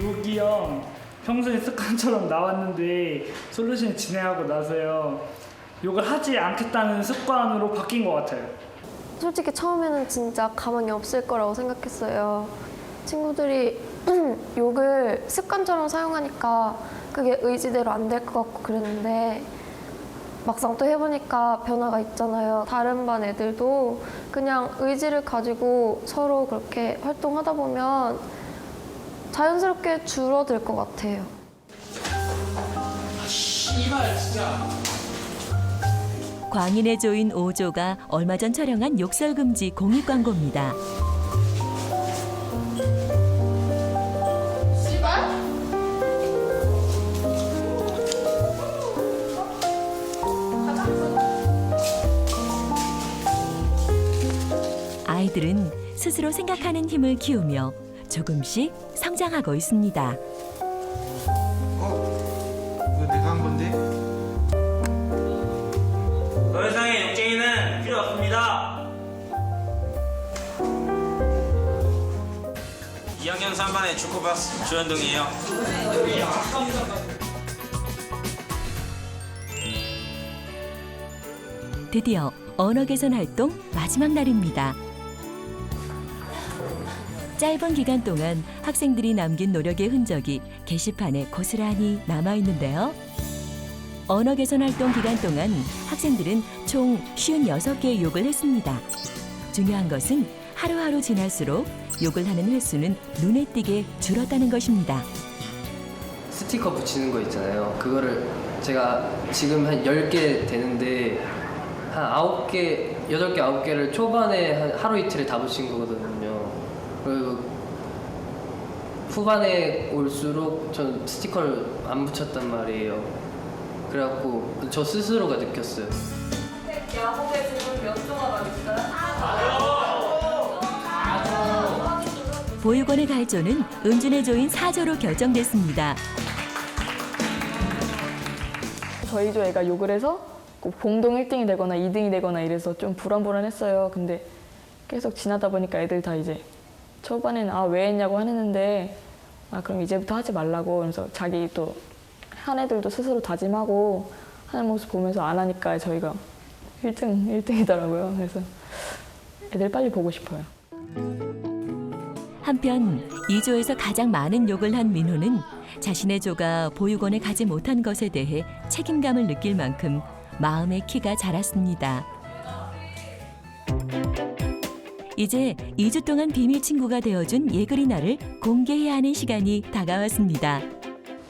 욕이요. 평소에 습관처럼 나왔는데 솔루션을 진행하고 나서요. 욕을 하지 않겠다는 습관으로 바뀐 것 같아요. 솔직히 처음에는 진짜 가망이 없을 거라고 생각했어요. 친구들이 욕을 습관처럼 사용하니까 그게 의지대로 안 될 것 같고 그랬는데 막상 또 해보니까 변화가 있잖아요. 다른 반 애들도 그냥 의지를 가지고 서로 그렇게 활동하다 보면 자연스럽게 줄어들 것 같아요. 씨발 진짜. 광인의 조인 5조가 얼마 전 촬영한 욕설 금지 공익 광고입니다. 아이들은 스스로 생각하는 힘을 키우며 조금씩 성장하고 있습니다. 이거 내가 한 건데? 더 이상의 욕쟁이는 필요 없습니다. 2학년 3반의 축구박스 조현동이에요. 드디어 언어 개선 활동 마지막 날입니다. 짧은 기간 동안 학생들이 남긴 노력의 흔적이 게시판에 고스란히 남아있는데요. 언어 개선 활동 기간 동안 학생들은 총 56개의 욕을 했습니다. 중요한 것은 하루하루 지날수록 욕을 하는 횟수는 눈에 띄게 줄었다는 것입니다. 스티커 붙이는 거 있잖아요. 그거를 제가 지금 한 10개 되는데 한 9개, 8개, 9개를 초반에 한 하루 이틀에 다 붙인 거거든요. 그리고 후반에 올수록 전 스티커를 안 붙였단 말이에요. 그래갖고 저 스스로가 느꼈어요. 야구에 지금 몇 조가 있어요? 보육원에 갈 조는 은준의 조인 4조로 결정됐습니다. 저희 조 애가 욕을 해서 꼭 봉동 1등이 되거나 2등이 되거나 이래서 좀 불안불안했어요. 근데 계속 지나다 보니까 애들 다 이제 초반에는 아 왜 했냐고 했는데 아 그럼 이제부터 하지 말라고 그래서 자기 또 한 애들도 스스로 다짐하고 하는 모습 보면서 안 하니까 저희가 1등이더라고요. 그래서 애들 빨리 보고 싶어요. 한편 이 조에서 가장 많은 욕을 한 민호는 자신의 조가 보육원에 가지 못한 것에 대해 책임감을 느낄 만큼 마음의 키가 자랐습니다. 이제 2주 동안 비밀 친구가 되어준 예그리나를 공개해야 하는 시간이 다가왔습니다.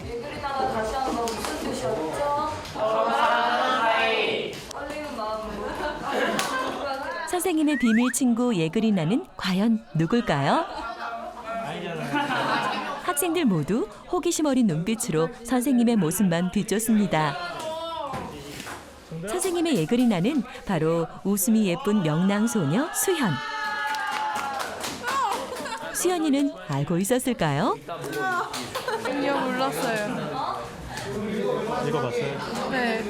예그리나가 다시 한번 무슨 뜻이었죠? 떨리는 마음으로. 선생님의 비밀 친구 예그리나는 과연 누굴까요? 학생들 모두 호기심 어린 눈빛으로 선생님의 모습만 비쫓습니다. 선생님의 예그리나는 바로 웃음이 예쁜 명랑소녀 수현. 수현이는 알고 있었을까요? 아니요, 몰랐어요. 읽어봤어요? 네.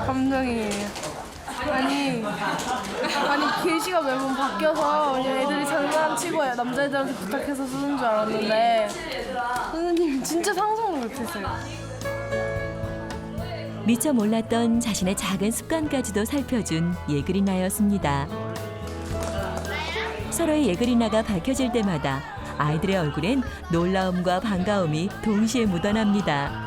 감동이에요. 아니 글씨가 매번 바뀌어서 그냥 애들이 장난치고 남자애들한테 부탁해서 쓰는 줄 알았는데 선생님이 진짜 상상도 못했어요. 미처 몰랐던 자신의 작은 습관까지도 살펴준 예그리나였습니다. 서로의 예그리나가 밝혀질 때마다 아이들의 얼굴엔 놀라움과 반가움이 동시에 묻어납니다.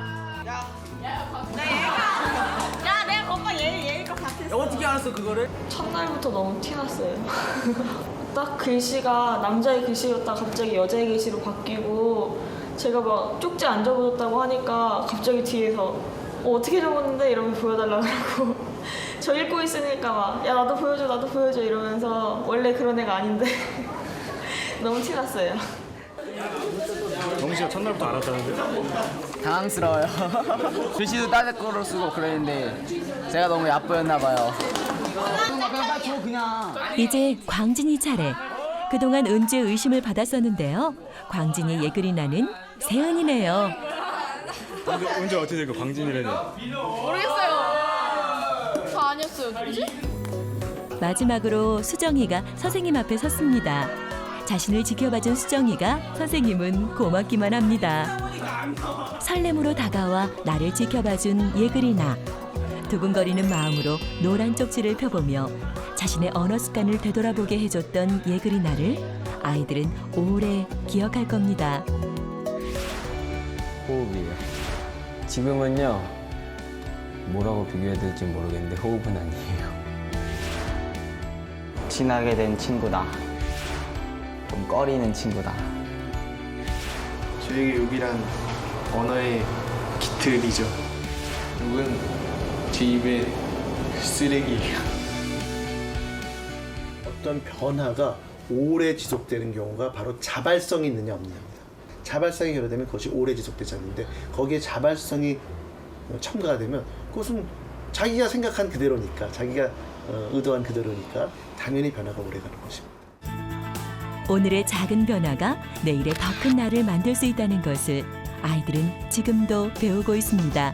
어떻게 알았어 그거를? 첫날부터 너무 티났어요. 딱 글씨가 남자의 글씨였다가 갑자기 여자의 글씨로 바뀌고 제가 막 쪽지 안 적어줬다고 하니까 갑자기 뒤에서 어떻게 적었는데 이러면 보여달라고 하고 저 읽고 있으니까 막 야 나도 보여줘 이러면서 원래 그런 애가 아닌데 너무 티났어요. 영희 씨가 첫날부터 알았다는데요? 당황스러워요. 글씨도 따뜻 거로 쓰고 그랬는데 제가 너무 얕보였나 봐요. 이제 광진이 차례. 그동안 은주의 의심을 받았었는데요. 광진이 예그리나는 세은이네요. 언제 어떻게 된 거 광진이라니? 모르겠어요. 저 아니었어요. 누구지? 마지막으로 수정이가 선생님 앞에 섰습니다. 자신을 지켜봐준 수정이가 선생님은 고맙기만 합니다. 설렘으로 다가와 나를 지켜봐준 예그리나. 두근거리는 마음으로 노란 쪽지를 펴보며 자신의 언어 습관을 되돌아보게 해줬던 예그리나를 아이들은 오래 기억할 겁니다. 호흡이요. 지금은요 뭐라고 비교해야 될지 모르겠는데 호흡은 아니에요. 친하게 된 친구다. 좀 꺼리는 친구다. 저에게 욕이란 언어의 깃틀이죠. 욕은 제 입에 쓰레기예요. 어떤 변화가 오래 지속되는 경우가 바로 자발성이 있느냐 없느냐입니다. 자발성이 결여되면 그것이 오래 지속되지 않는데 거기에 자발성이 첨가가 되면 그것은 자기가 생각한 그대로니까 자기가 의도한 그대로니까 당연히 변화가 오래 가는 것입니다. 오늘의 작은 변화가 내일의 더 큰 나를 만들 수 있다는 것을 아이들은 지금도 배우고 있습니다.